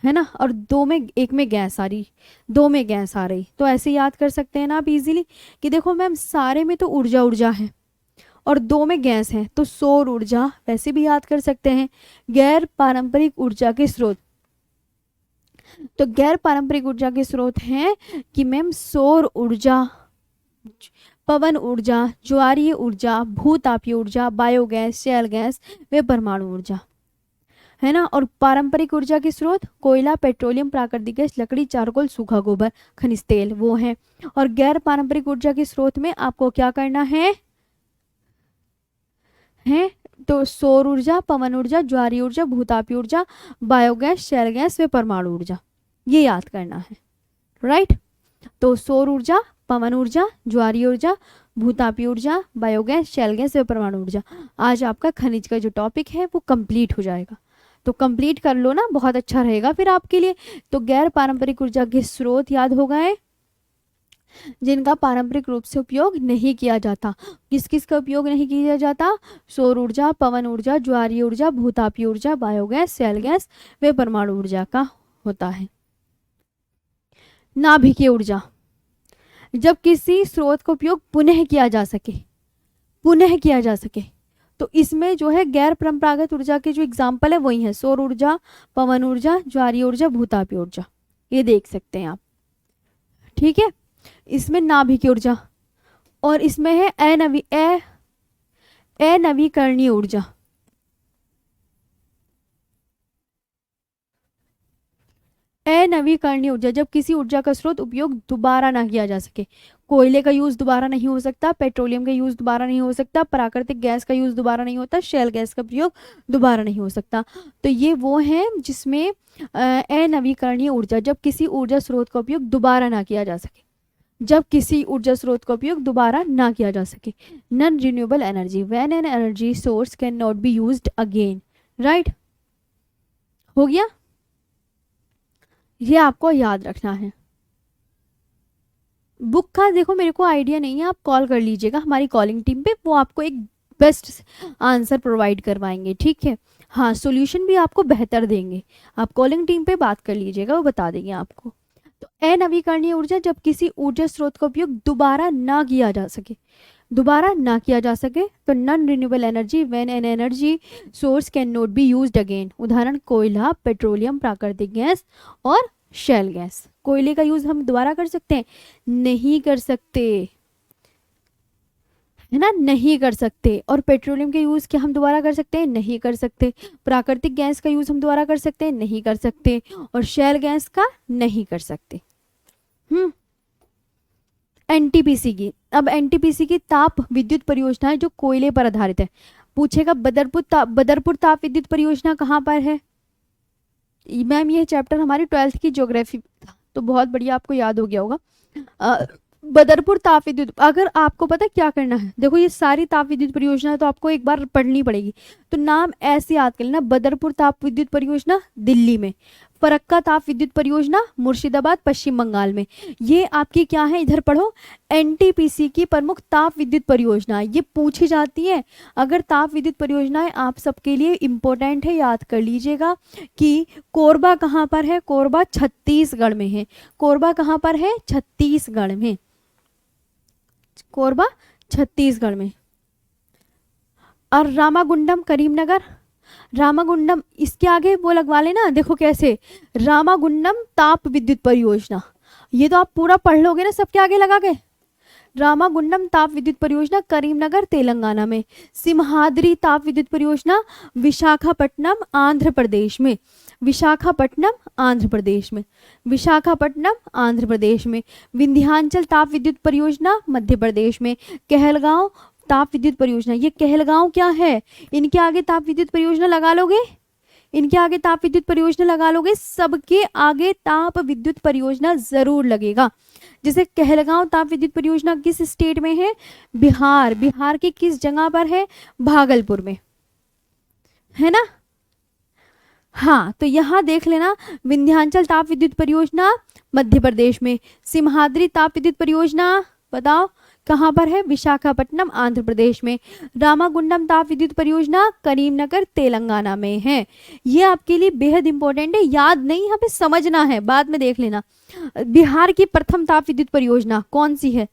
है ना, और दो में, एक में गैस आ रही, दो में गैस आ रही, तो ऐसे याद कर सकते हैं ना आप इजीली कि देखो मैम सारे में तो ऊर्जा ऊर्जा है और दो में गैस है, तो सौर ऊर्जा वैसे भी याद कर सकते हैं। गैर पारंपरिक ऊर्जा के स्रोत, तो गैर पारंपरिक ऊर्जा के स्रोत हैं कि मैम सौर ऊर्जा, पवन ऊर्जा, ज्वारीय ऊर्जा, भूतापीय ऊर्जा, बायोगैस, शेल गैस व परमाणु ऊर्जा, है ना। और पारंपरिक ऊर्जा के स्रोत कोयला, पेट्रोलियम, प्राकृतिक गैस, लकड़ी, चारकोल, सूखा गोबर, खनिज तेल, वो हैं। और गैर पारंपरिक ऊर्जा के स्रोत में आपको क्या करना है तो सौर ऊर्जा, पवन ऊर्जा, ज्वारीय ऊर्जा, भूतापीय ऊर्जा, बायोगैस, शेल गैस व परमाणु ऊर्जा, ये याद करना है। राइट, तो सौर ऊर्जा, पवन ऊर्जा, ज्वारीय ऊर्जा, भूतापीय ऊर्जा, बायोगैस, शेल गैस व परमाणु ऊर्जा। आज आपका खनिज का जो टॉपिक है वो कंप्लीट हो जाएगा, तो कंप्लीट कर लो ना, बहुत अच्छा रहेगा फिर आपके लिए। तो गैर पारंपरिक ऊर्जा के स्रोत याद हो गए जिनका पारंपरिक रूप से उपयोग नहीं किया जाता। किस किस का उपयोग नहीं किया जाता, सौर ऊर्जा, पवन ऊर्जा, ज्वारीय ऊर्जा, भूतापीय ऊर्जा, बायोगैस, शेल गैस व परमाणु ऊर्जा का होता है। नाभिकीय ऊर्जा, जब किसी स्रोत का उपयोग पुनः किया जा सके, पुनः किया जा सके, तो इसमें जो है गैर परंपरागत ऊर्जा के जो एग्जाम्पल है वही है सौर ऊर्जा, पवन ऊर्जा, ज्वारीय ऊर्जा, भूतापीय ऊर्जा, ये देख सकते हैं आप। ठीक है, इसमें नाभिकीय ऊर्जा, और इसमें है अनवीकरणीय ऊर्जा, अनवीकरणीय ऊर्जा जब किसी ऊर्जा का स्रोत उपयोग दोबारा ना किया जा सके। कोयले का यूज दोबारा नहीं हो सकता, पेट्रोलियम का यूज दोबारा नहीं हो सकता, प्राकृतिक गैस का यूज दोबारा नहीं होता, शेल गैस का प्रयोग दोबारा नहीं हो सकता। तो ये वो है जिसमें अनवीकरणीय ऊर्जा, जब किसी ऊर्जा स्रोत का उपयोग दोबारा ना किया जा सके, जब किसी ऊर्जा स्रोत का उपयोग दोबारा ना किया जा सके। Non renewable energy, when an energy source can not be used again, right, हो गया। ये आपको याद रखना है। बुक का देखो मेरे को आइडिया नहीं है, आप कॉल कर लीजिएगा हमारी कॉलिंग टीम पे, वो आपको एक बेस्ट आंसर प्रोवाइड करवाएंगे, ठीक है। हाँ, सॉल्यूशन भी आपको बेहतर देंगे, आप कॉलिंग टीम पे बात कर लीजिएगा, वो बता देंगे आपको। तो अनवीकरणीय ऊर्जा जब किसी ऊर्जा स्रोत का उपयोग दोबारा ना किया जा सके, दोबारा ना किया जा सके। तो non renewable energy, when an energy source can not be used again, उदाहरण कोयला, पेट्रोलियम, प्राकृतिक गैस और शेल गैस। कोयले का यूज हम दोबारा कर सकते हैं? नहीं कर सकते, है ना, नहीं कर सकते। और पेट्रोलियम के यूज क्या हम दोबारा कर सकते हैं? नहीं कर सकते। प्राकृतिक गैस का यूज हम दोबारा कर सकते हैं? नहीं कर सकते। और शेल गैस का नहीं कर सकते। एनटीपीसी की, अब एनटीपीसी की ताप विद्युत परियोजना है जो कोयले पर आधारित है। पूछेगा बदरपुर ताप विद्युत परियोजना कहाँ पर है? मैम ये चैप्टर हमारी 12th की ज्योग्राफी था, तो बहुत बढ़िया आपको याद हो गया होगा। बदरपुर ताप विद्युत, अगर आपको पता क्या करना है, देखो ये सारी ताप विद्युत परियोजना तो आपको एक बार पढ़नी पड़ेगी, तो नाम ऐसे याद कर लेना। बदरपुर ताप विद्युत परियोजना दिल्ली में, फरक्का ताप विद्युत परियोजना मुर्शिदाबाद पश्चिम बंगाल में। ये आपकी क्या है, इधर पढ़ो, एनटीपीसी की प्रमुख ताप विद्युत परियोजना, ये पूछी जाती है। अगर ताप विद्युत परियोजनाएं आप सबके लिए इंपॉर्टेंट है, याद कर लीजिएगा कि कोरबा कहाँ पर है? कोरबा छत्तीसगढ़ में है। कोरबा कहाँ पर है? छत्तीसगढ़ में। कोरबा छत्तीसगढ़ में। और रामागुंडम करीमनगर, रामागुंडम इसके आगे वो लगवा लेना, देखो कैसे, रामागुंडम ताप विद्युत परियोजना, ये तो आप पूरा पढ़ लोगे ना सबके आगे लगा के। रामागुंडम ताप विद्युत परियोजना करीमनगर तेलंगाना में। सिमहाद्री ताप विद्युत परियोजना विशाखापट्टनम आंध्र प्रदेश में। विशाखापट्टनम आंध्र प्रदेश में। विशाखापट्टनम आंध्र प्रदेश में। विंध्याचल ताप विद्युत परियोजना मध्य प्रदेश में। कहलगांव ताप विद्युत परियोजना, ये कहलगांव क्या है, इनके आगे ताप विद्युत परियोजना लगा लोगे, इनके आगे ताप विद्युत परियोजना लगा लोगे, सबके आगे ताप विद्युत परियोजना जरूर लगेगा। जैसे कहलगांव ताप विद्युत परियोजना किस स्टेट में है? बिहार। बिहार के किस जगह पर है? भागलपुर में, है ना। हाँ, तो यहाँ देख लेना, विंध्याचल ताप विद्युत परियोजना मध्य प्रदेश में। सिमहाद्री ताप विद्युत परियोजना बताओ कहाँ पर है? विशाखापट्टनम आंध्र प्रदेश में। रामागुंडम ताप विद्युत परियोजना करीमनगर तेलंगाना में है। ये आपके लिए बेहद इंपॉर्टेंट है, याद नहीं, यहाँ पे समझना है, बाद में देख लेना। बिहार की प्रथम ताप विद्युत परियोजना कौन सी है?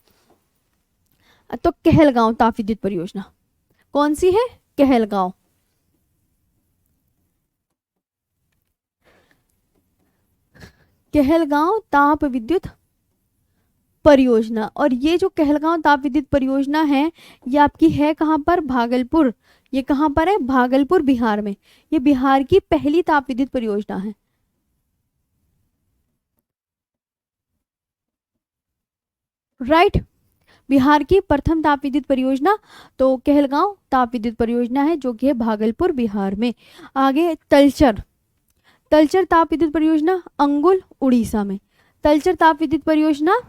तो कहलगांव ताप विद्युत परियोजना। कौन सी है? कहलगांव। कहलगांव ताप विद्युत परियोजना। और ये जो कहलगांव ताप विद्युत परियोजना है, ये आपकी है कहाँ पर? भागलपुर। ये कहाँ पर है? भागलपुर बिहार में। ये बिहार की पहली ताप विद्युत परियोजना है। राइट, बिहार की प्रथम ताप विद्युत परियोजना तो कहलगांव ताप विद्युत परियोजना है, जो कि है भागलपुर बिहार में। आगे तलचर, तलचर ताप विद्युत परियोजना अंगुल उड़ीसा में। तलचर ताप विद्युत परियोजना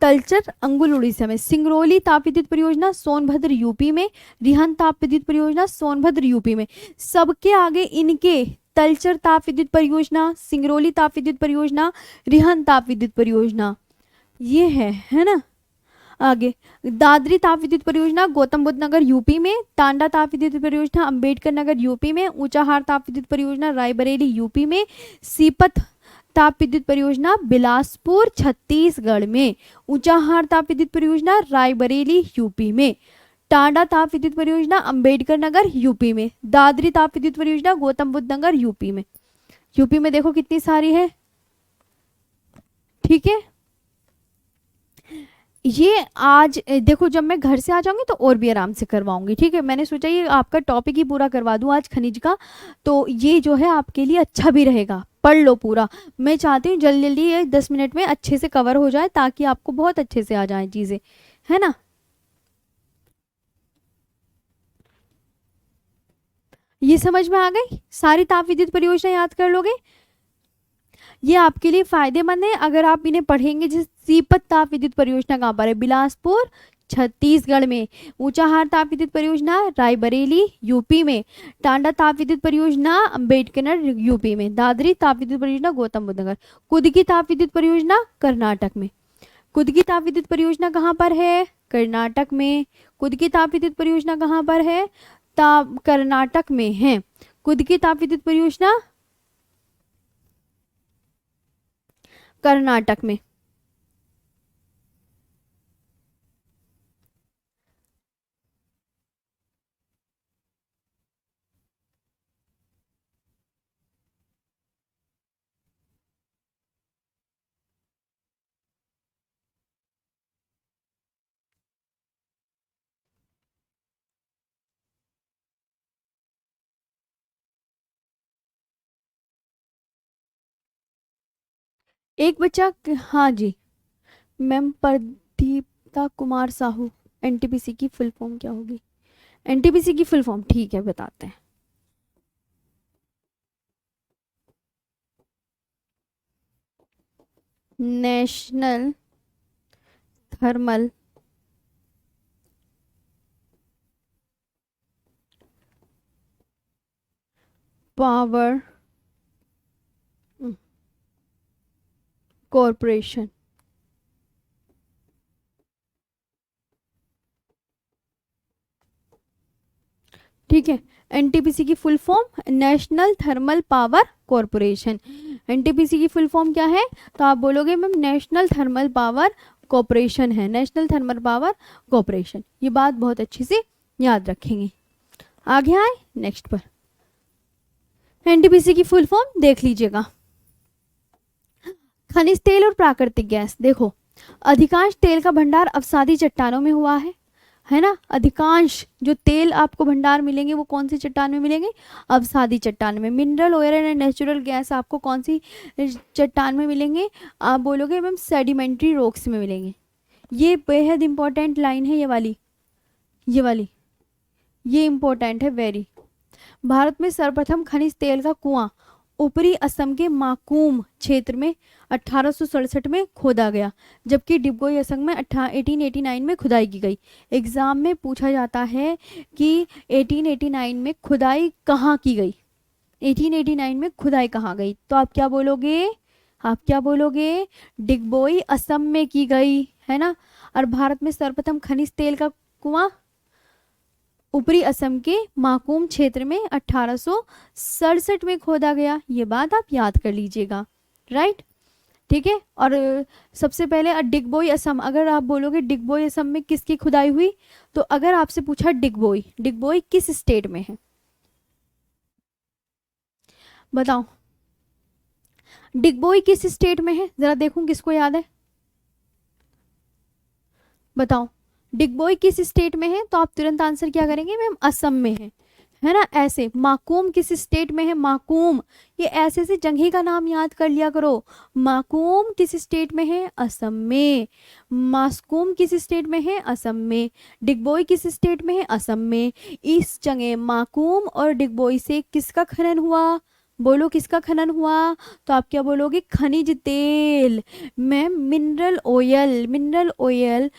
तलचर अंगुल उड़ीसा में। सिंगरौली ताप विद्युत परियोजना सोनभद्र यूपी में। रिहन ताप विद्युत परियोजना सोनभद्र यूपी में। सबके आगे इनके तलचर ताप विद्युत परियोजना, सिंगरौली ताप विद्युत परियोजना, रिहन ताप विद्युत परियोजना, ये है ना। आगे दादरी ताप विद्युत परियोजना गौतम बुद्ध नगर यूपी में। टांडा ताप विद्युत परियोजना अंबेडकर नगर यूपी में। ऊंचाहार ताप विद्युत परियोजना रायबरेली यूपी में। सीपत ताप विद्युत परियोजना बिलासपुर छत्तीसगढ़ में। ऊंचाहार ताप विद्युत परियोजना रायबरेली यूपी में। टांडा ताप विद्युत परियोजना अंबेडकर नगर यूपी में। दादरी ताप विद्युत परियोजना गौतम बुद्ध नगर यूपी में। यूपी में देखो कितनी सारी है, ठीक है। ये आज देखो, जब मैं घर से आ जाऊंगी तो और भी आराम से करवाऊंगी, ठीक है। मैंने सोचा ये आपका टॉपिक ही पूरा करवा दूं आज खनिज का, तो ये जो है आपके लिए अच्छा भी रहेगा, पढ़ लो पूरा। मैं चाहती हूँ जल्दी जल्दी ये 10 मिनट में अच्छे से कवर हो जाए, ताकि आपको बहुत अच्छे से आ जाए चीज़ें, है ना। ये समझ में आ गई, सारी ताप विद्युत परियोजना याद कर लोगे। ये आपके लिए फायदेमंद है अगर आप इन्हें पढ़ेंगे। जैसे सीपत ताप विद्युत परियोजना कहाँ पर है, बिलासपुर छत्तीसगढ़ में। ऊंचाहार ताप विद्युत परियोजना रायबरेली यूपी में। टांडा ताप विद्युत परियोजना अम्बेडकर यूपी में। दादरी ताप विद्युत परियोजना गौतम बुद्ध नगर। कुदकी ताप विद्युत परियोजना कर्नाटक में। कुदकी ताप विद्युत परियोजना कहाँ पर है, कर्नाटक में। कुदकी ताप विद्युत परियोजना कहाँ पर है, ताप कर्नाटक में है कुदकी ताप विद्युत परियोजना, कर्नाटक में। एक बच्चा, हाँ जी मैम, प्रदीप्ता कुमार साहू। एनटीपीसी की फुल फॉर्म क्या होगी, एनटीपीसी की फुल फॉर्म, ठीक है बताते हैं। National thermal power corporation. ठीक है, एनटीपीसी की full form national thermal power corporation. NTPC की फुल फॉर्म क्या है, तो आप बोलोगे ma'am national thermal power corporation है, नेशनल थर्मल पावर कॉरपोरेशन। ये बात बहुत अच्छे से याद रखेंगे। आगे आए नेक्स्ट पर, एनटीपीसी की फुल फॉर्म देख लीजिएगा। खनिज तेल और प्राकृतिक गैस। देखो, अधिकांश तेल का भंडार अवसादी चट्टानों में हुआ है ना। अधिकांश जो तेल आपको भंडार मिलेंगे वो कौन सी चट्टान में मिलेंगे, अवसादी चट्टान में। Mineral oil and natural gas आपको कौन सी चट्टान में मिलेंगे, आप बोलोगे मैम सेडिमेंट्री रॉक्स में मिलेंगे। ये बेहद इंपॉर्टेंट लाइन है, ये वाली ये इंपॉर्टेंट है वेरी। भारत में सर्वप्रथम खनिज तेल का कुआं ऊपरी असम के माकूम क्षेत्र में 1867 में खोदा गया, जबकि डिगबोई असम में 1889 में खुदाई की गई। एग्जाम में पूछा जाता है कि 1889 में खुदाई कहाँ की गई, 1889 में खुदाई कहाँ गई, तो आप क्या बोलोगे डिगबोई असम में की गई, है ना। और भारत में सर्वप्रथम खनिज तेल का कुआं ऊपरी असम के माकूम क्षेत्र में 1867 में खोदा गया। ये बात आप याद कर लीजिएगा, राइट। ठीक है, और सबसे पहले डिगबोई असम, अगर आप बोलोगे डिगबोई असम में किसकी खुदाई हुई, तो अगर आपसे पूछा डिगबोई, डिगबोई किस स्टेट में है, बताओ डिगबोई किस स्टेट में है, जरा देखूं किसको याद है, बताओ डिगबोई किस स्टेट में है, तो आप तुरंत आंसर क्या करेंगे मैम, असम में है ना। ऐसे माकूम किस स्टेट में है, माकूम, ये ऐसे ऐसे जगह का नाम याद कर लिया करो। माकूम किस स्टेट में है, असम में। मास्कूम किस स्टेट में है, असम में। डिगबोई किस स्टेट में है, असम में। इस जगह माकूम और डिगबोई से किसका खनन हुआ, बोलो किसका खनन हुआ, तो आप क्या बोलोगे, खनिज तेल। Ma'am mineral oil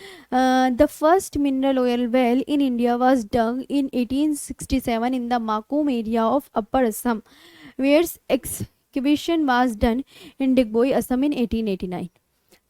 the first mineral oil well in India was dug in 1867 in the Makum area of Upper Assam, where excavation was done in Digboi, Assam in 1889।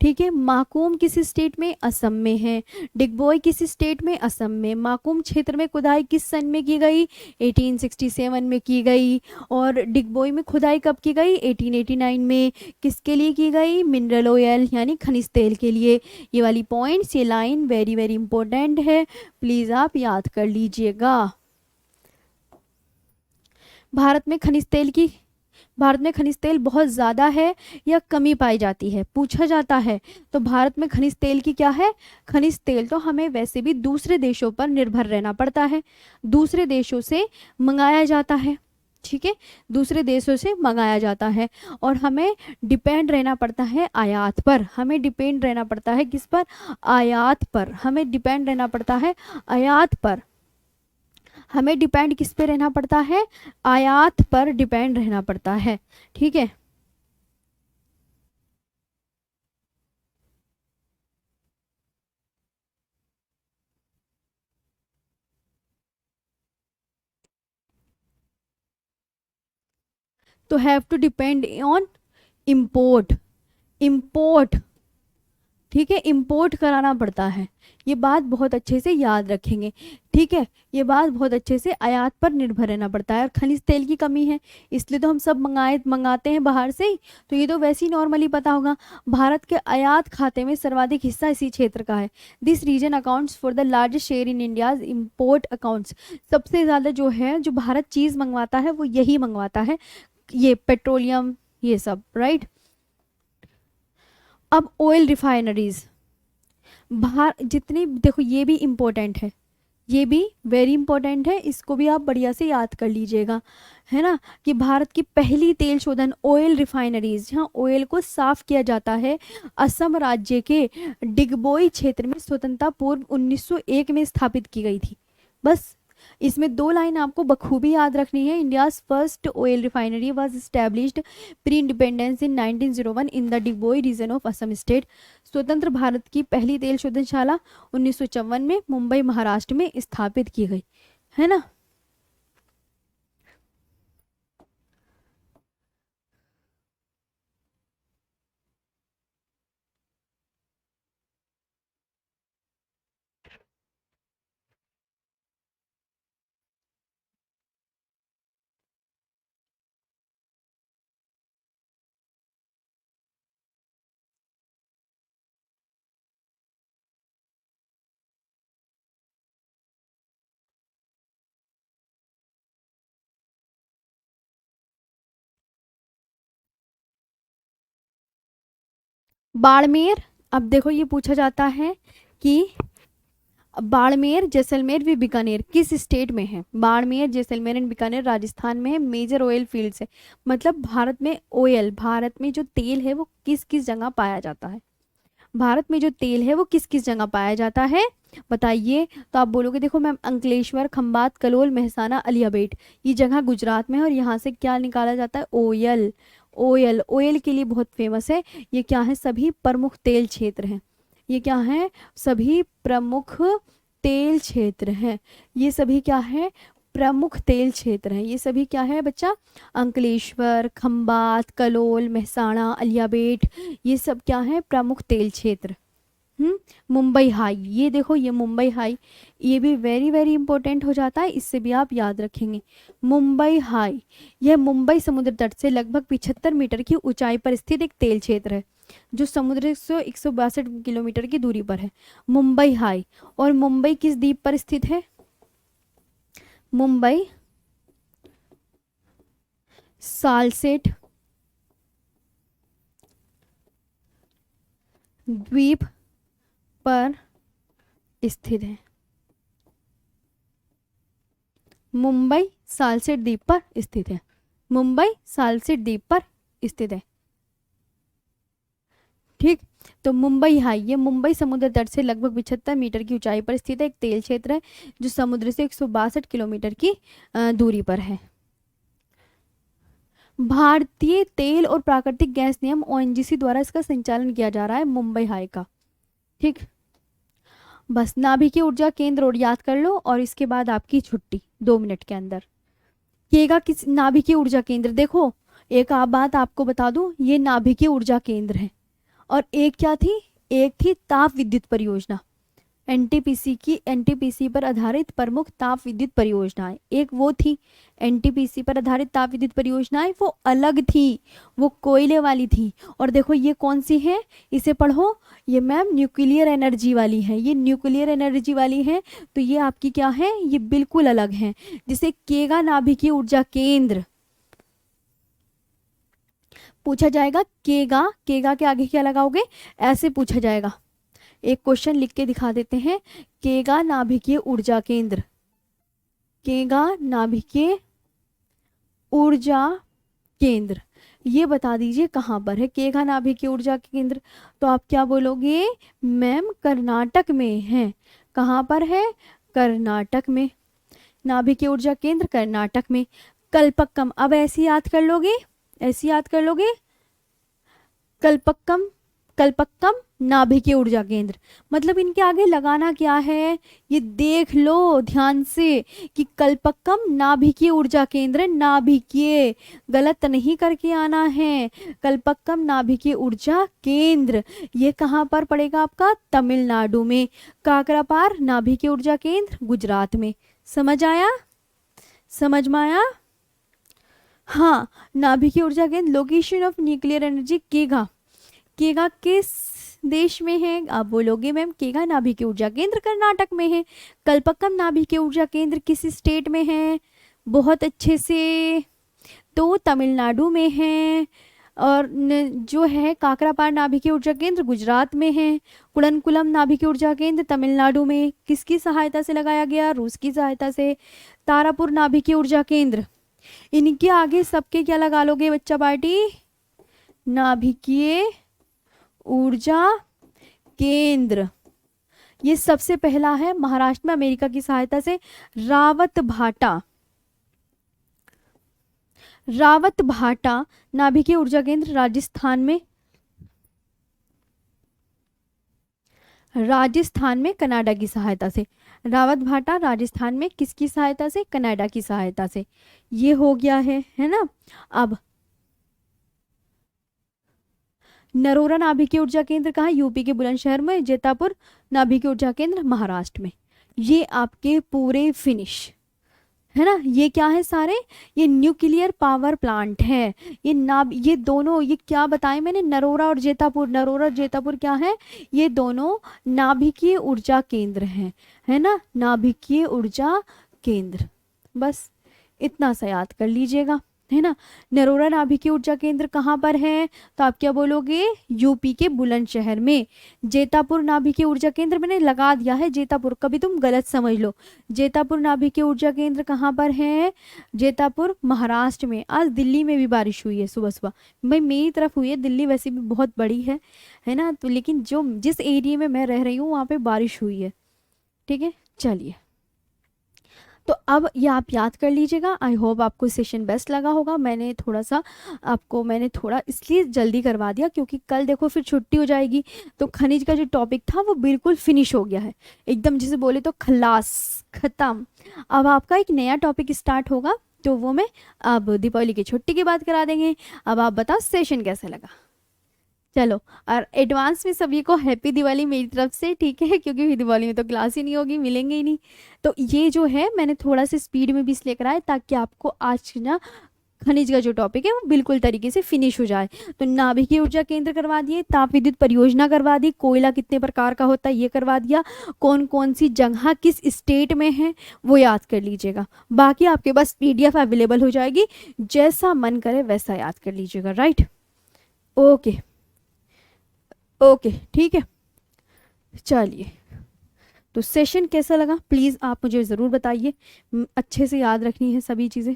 ठीक है, माकूम किस स्टेट में, असम में है। डिगबोई किस स्टेट में, असम में। माकूम क्षेत्र में खुदाई किस सन में की गई, 1867 में की गई। और डिगबोई में खुदाई कब की गई, 1889 में। किसके लिए की गई, मिनरल ऑयल यानी खनिज तेल के लिए। ये वाली पॉइंट्स, ये लाइन वेरी वेरी इंपॉर्टेंट है, प्लीज़ आप याद कर लीजिएगा। भारत में खनिज तेल की भारत में खनिज तेल बहुत ज़्यादा है या कमी पाई जाती है, पूछा जाता है। तो भारत में खनिज तेल की क्या है, खनिज तेल तो हमें वैसे भी दूसरे देशों पर निर्भर रहना पड़ता है, दूसरे देशों से मंगाया जाता है, ठीक है, दूसरे देशों से मंगाया जाता है। और हमें डिपेंड रहना पड़ता है आयात पर, हमें डिपेंड रहना पड़ता है किस पर, आयात पर, हमें डिपेंड रहना पड़ता है आयात पर, हमें डिपेंड किस पे रहना पड़ता है, आयात पर डिपेंड रहना पड़ता है, ठीक है। तो have to depend on import, import, ठीक है, इंपोर्ट कराना पड़ता है। ये बात बहुत अच्छे से याद रखेंगे, ठीक है, ये बात बहुत अच्छे से, आयात पर निर्भर रहना पड़ता है। और खनिज तेल की कमी है इसलिए तो हम सब मंगाते हैं बाहर से ही, तो ये तो वैसे ही नॉर्मली पता होगा। भारत के आयात खाते में सर्वाधिक हिस्सा इसी क्षेत्र का है। This region accounts for the largest share in India's import accounts. सबसे ज़्यादा जो है, जो भारत चीज़ मंगवाता है वो यही मंगवाता है, ये पेट्रोलियम, ये सब, राइट। अब ऑयल रिफाइनरीज, बाहर जितनी, देखो ये भी इम्पोर्टेंट है, ये भी वेरी इंपॉर्टेंट है, इसको भी आप बढ़िया से याद कर लीजिएगा, है ना, कि भारत की पहली तेल शोधन ऑयल रिफाइनरीज, जहाँ ऑयल को साफ किया जाता है, असम राज्य के डिगबोई क्षेत्र में स्वतंत्रता पूर्व 1901 में स्थापित की गई थी। बस इसमें दो लाइन आपको बखूबी याद रखनी है। India's first oil refinery was established pre independence in 1901 in the Digboi region of Assam state. स्वतंत्र भारत की पहली तेल शोधनशाला 1954 में मुंबई महाराष्ट्र में स्थापित की गई, है ना। बाड़मेर, अब देखो ये पूछा जाता है कि बाड़मेर, जैसलमेर व बीकानेर किस स्टेट में है। बाड़मेर, जैसलमेर एंड बीकानेर राजस्थान में है, मेजर ऑयल फील्ड्स है। मतलब भारत में ऑयल, भारत में जो तेल है वो किस किस जगह पाया जाता है, भारत में जो तेल है वो किस किस जगह पाया जाता है, बताइए। तो आप बोलोगे देखो मैम, अंकलेश्वर, खंबात, कलोल, मेहसाना, अलियाबेट, ये जगह गुजरात में है। और यहाँ से क्या निकाला जाता है, ऑयल, ऑयल, ऑयल के लिए बहुत फेमस है। ये क्या है, सभी प्रमुख तेल क्षेत्र हैं, ये क्या है, सभी प्रमुख तेल क्षेत्र हैं, ये सभी क्या है, प्रमुख तेल क्षेत्र हैं। ये सभी क्या है बच्चा, अंकलेश्वर, खंबात, कलोल, मेहसाणा, अलियाबेट, ये सब क्या है, प्रमुख तेल क्षेत्र। मुंबई हाई, ये देखो ये मुंबई हाई, ये भी वेरी वेरी इंपॉर्टेंट हो जाता है, इससे भी आप याद रखेंगे। मुंबई हाई, यह मुंबई समुद्र तट से लगभग 75 मीटर की ऊंचाई पर स्थित एक तेल क्षेत्र है जो समुद्र से 162 किलोमीटर की दूरी पर है। मुंबई हाई, और मुंबई किस द्वीप पर स्थित है, मुंबई सालसेट द्वीप पर स्थित है, मुंबई सालसेट द्वीप पर स्थित है, मुंबई सालसेट द्वीप पर स्थित है, ठीक। तो मुंबई हाई, ये मुंबई समुद्र तट से लगभग 75 मीटर की ऊंचाई पर स्थित है, एक तेल क्षेत्र है जो समुद्र से 162 किलोमीटर की दूरी पर है। भारतीय तेल और प्राकृतिक गैस निगम ओएनजीसी द्वारा इसका संचालन किया जा रहा है, मुंबई हाई का, ठीक। बस नाभिकीय ऊर्जा केंद्र और याद कर लो, और इसके बाद आपकी छुट्टी 2 मिनट के अंदर। केगा किस नाभिकीय ऊर्जा केंद्र, देखो एक बात आपको बता दूं, ये नाभिकीय ऊर्जा केंद्र है। और एक क्या थी, एक थी ताप विद्युत परियोजना, एनटीपीसी की, एनटीपीसी पर आधारित प्रमुख ताप विद्युत परियोजनाएं, एक वो थी एनटीपीसी पर आधारित ताप विद्युत परियोजनाएं, वो अलग थी, वो कोयले वाली थी। और देखो ये कौन सी है, इसे पढ़ो, ये मैम न्यूक्लियर एनर्जी वाली है, ये न्यूक्लियर एनर्जी वाली है, तो ये आपकी क्या है, ये बिल्कुल अलग है। जैसे केगा नाभिकीय ऊर्जा केंद्र, पूछा जाएगा केगा, केगा के आगे क्या लगाओगे, ऐसे पूछा जाएगा। एक क्वेश्चन लिख के दिखा देते हैं। केगा नाभिकीय ऊर्जा केंद्र, केगा नाभिकीय ऊर्जा केंद्र, ये बता दीजिए कहाँ पर है केगा नाभिकीय ऊर्जा केंद्र। तो आप क्या बोलोगे, मैम कर्नाटक में है। कहाँ पर है, कर्नाटक में। नाभिकीय ऊर्जा केंद्र कर्नाटक में। कल्पक्कम, अब ऐसे याद कर लोगे, ऐसे याद कर लोगे। कल्पक्कम, कल्पक्कम नाभिकीय ऊर्जा केंद्र, मतलब इनके आगे लगाना क्या है, ये देख लो ध्यान से कि कल्पक्कम नाभिकीय ऊर्जा केंद्र, नाभिकीय गलत नहीं करके आना है। कल्पक्कम नाभिकीय ऊर्जा केंद्र, ये कहाँ पर पड़ेगा आपका, तमिलनाडु में। काकरापार नाभिकीय ऊर्जा केंद्र गुजरात में। समझ आया, समझ में आया। हाँ, नाभिकीय ऊर्जा केंद्र लोकेशन ऑफ न्यूक्लियर एनर्जी केगा, केगा किस देश में है, आप बोलोगे मैम केगा नाभिकीय ऊर्जा केंद्र कर्नाटक में है। कल्पक्कम नाभिकीय ऊर्जा केंद्र किस स्टेट में है, बहुत अच्छे से, तो तमिलनाडु में है। और जो है काकरापार नाभिकीय ऊर्जा केंद्र गुजरात में है। कुड़नकुलम नाभिकीय ऊर्जा केंद्र तमिलनाडु में, किसकी सहायता से लगाया गया, रूस की सहायता से। तारापुर नाभिकीय ऊर्जा केंद्र, इनके आगे सबके क्या लगा लोगे बच्चा पार्टी, नाभिकीय ऊर्जा केंद्र। ये सबसे पहला है महाराष्ट्र में अमेरिका की सहायता से। रावत भाटा, रावत भाटा नाभिकीय ऊर्जा केंद्र राजस्थान में, राजस्थान में कनाडा की सहायता से। रावत भाटा राजस्थान में किसकी सहायता से, कनाडा की सहायता से। ये हो गया है ना। अब नरोरा नाभिकीय ऊर्जा केंद्र कहाँ, यूपी के बुलंदशहर में। जैतापुर नाभिकीय ऊर्जा केंद्र महाराष्ट्र में। ये आपके पूरे फिनिश है ना। ये क्या है सारे, ये न्यूक्लियर पावर प्लांट है। ये दोनों, ये क्या बताएं मैंने, नरोरा और जैतापुर, नरोरा और जैतापुर क्या है, ये दोनों नाभिकीय ऊर्जा केंद्र हैं, है ना, नाभिकीय ऊर्जा केंद्र। बस इतना सा याद कर लीजिएगा, है ना। नरोरा नाभिकीय ऊर्जा केंद्र कहाँ पर है, तो आप क्या बोलोगे, यूपी के बुलंदशहर में। जैतापुर नाभिकीय ऊर्जा केंद्र मैंने लगा दिया है जैतापुर, कभी तुम गलत समझ लो। जैतापुर नाभिकीय ऊर्जा केंद्र कहाँ पर है, जैतापुर महाराष्ट्र में। आज दिल्ली में भी बारिश हुई है सुबह सुबह, भाई मेरी तरफ हुई है, दिल्ली वैसे भी बहुत बड़ी है ना, तो लेकिन जिस एरिया में मैं रह रही हूँ वहाँ पे बारिश हुई है, ठीक है। चलिए, तो अब ये आप याद कर लीजिएगा। आई होप आपको सेशन बेस्ट लगा होगा। मैंने थोड़ा इसलिए जल्दी करवा दिया क्योंकि कल देखो फिर छुट्टी हो जाएगी, तो खनिज का जो टॉपिक था वो बिल्कुल फिनिश हो गया है एकदम, जिसे बोले तो खलास, खत्म। अब आपका एक नया टॉपिक स्टार्ट होगा, तो वो मैं अब दीपावली की छुट्टी के बाद करा देंगे। अब आप बताओ सेशन कैसा लगा। चलो, और एडवांस में सभी को हैप्पी दिवाली मेरी तरफ से, ठीक है, क्योंकि फिर दिवाली में तो क्लास ही नहीं होगी, मिलेंगे ही नहीं। तो ये जो है मैंने थोड़ा सा स्पीड में भी इसलिए कराया ताकि आपको आज ना खनिज का जो टॉपिक है वो बिल्कुल तरीके से फिनिश हो जाए। तो नाभिकीय ऊर्जा केंद्र करवा दिए, ताप विद्युत परियोजना करवा दी, कोयला कितने प्रकार का होता है ये करवा दिया, कौन कौन सी जगह किस स्टेट में है वो याद कर लीजिएगा। बाकी आपके पास PDF अवेलेबल हो जाएगी, जैसा मन करे वैसा याद कर लीजिएगा। राइट, ओके ओके, ठीक है। चलिए, तो सेशन कैसा लगा प्लीज़ आप मुझे ज़रूर बताइए, अच्छे से याद रखनी है सभी चीज़ें।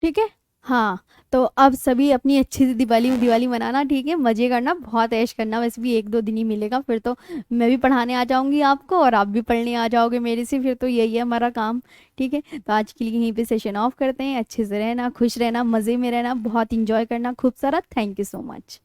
ठीक है, हाँ। तो अब सभी अपनी अच्छी से दिवाली दिवाली मनाना, ठीक है, मज़े करना, बहुत ऐश करना। वैसे भी 1-2 दिन ही मिलेगा, फिर तो मैं भी पढ़ाने आ जाऊंगी आपको और आप भी पढ़ने आ जाओगे मेरे से, फिर तो यही है हमारा काम, ठीक है। तो आज के लिए यहीं पे सेशन ऑफ करते हैं। अच्छे से रहना, खुश रहना, मज़े में रहना, बहुत इंजॉय करना खूब सारा। Thank you so much.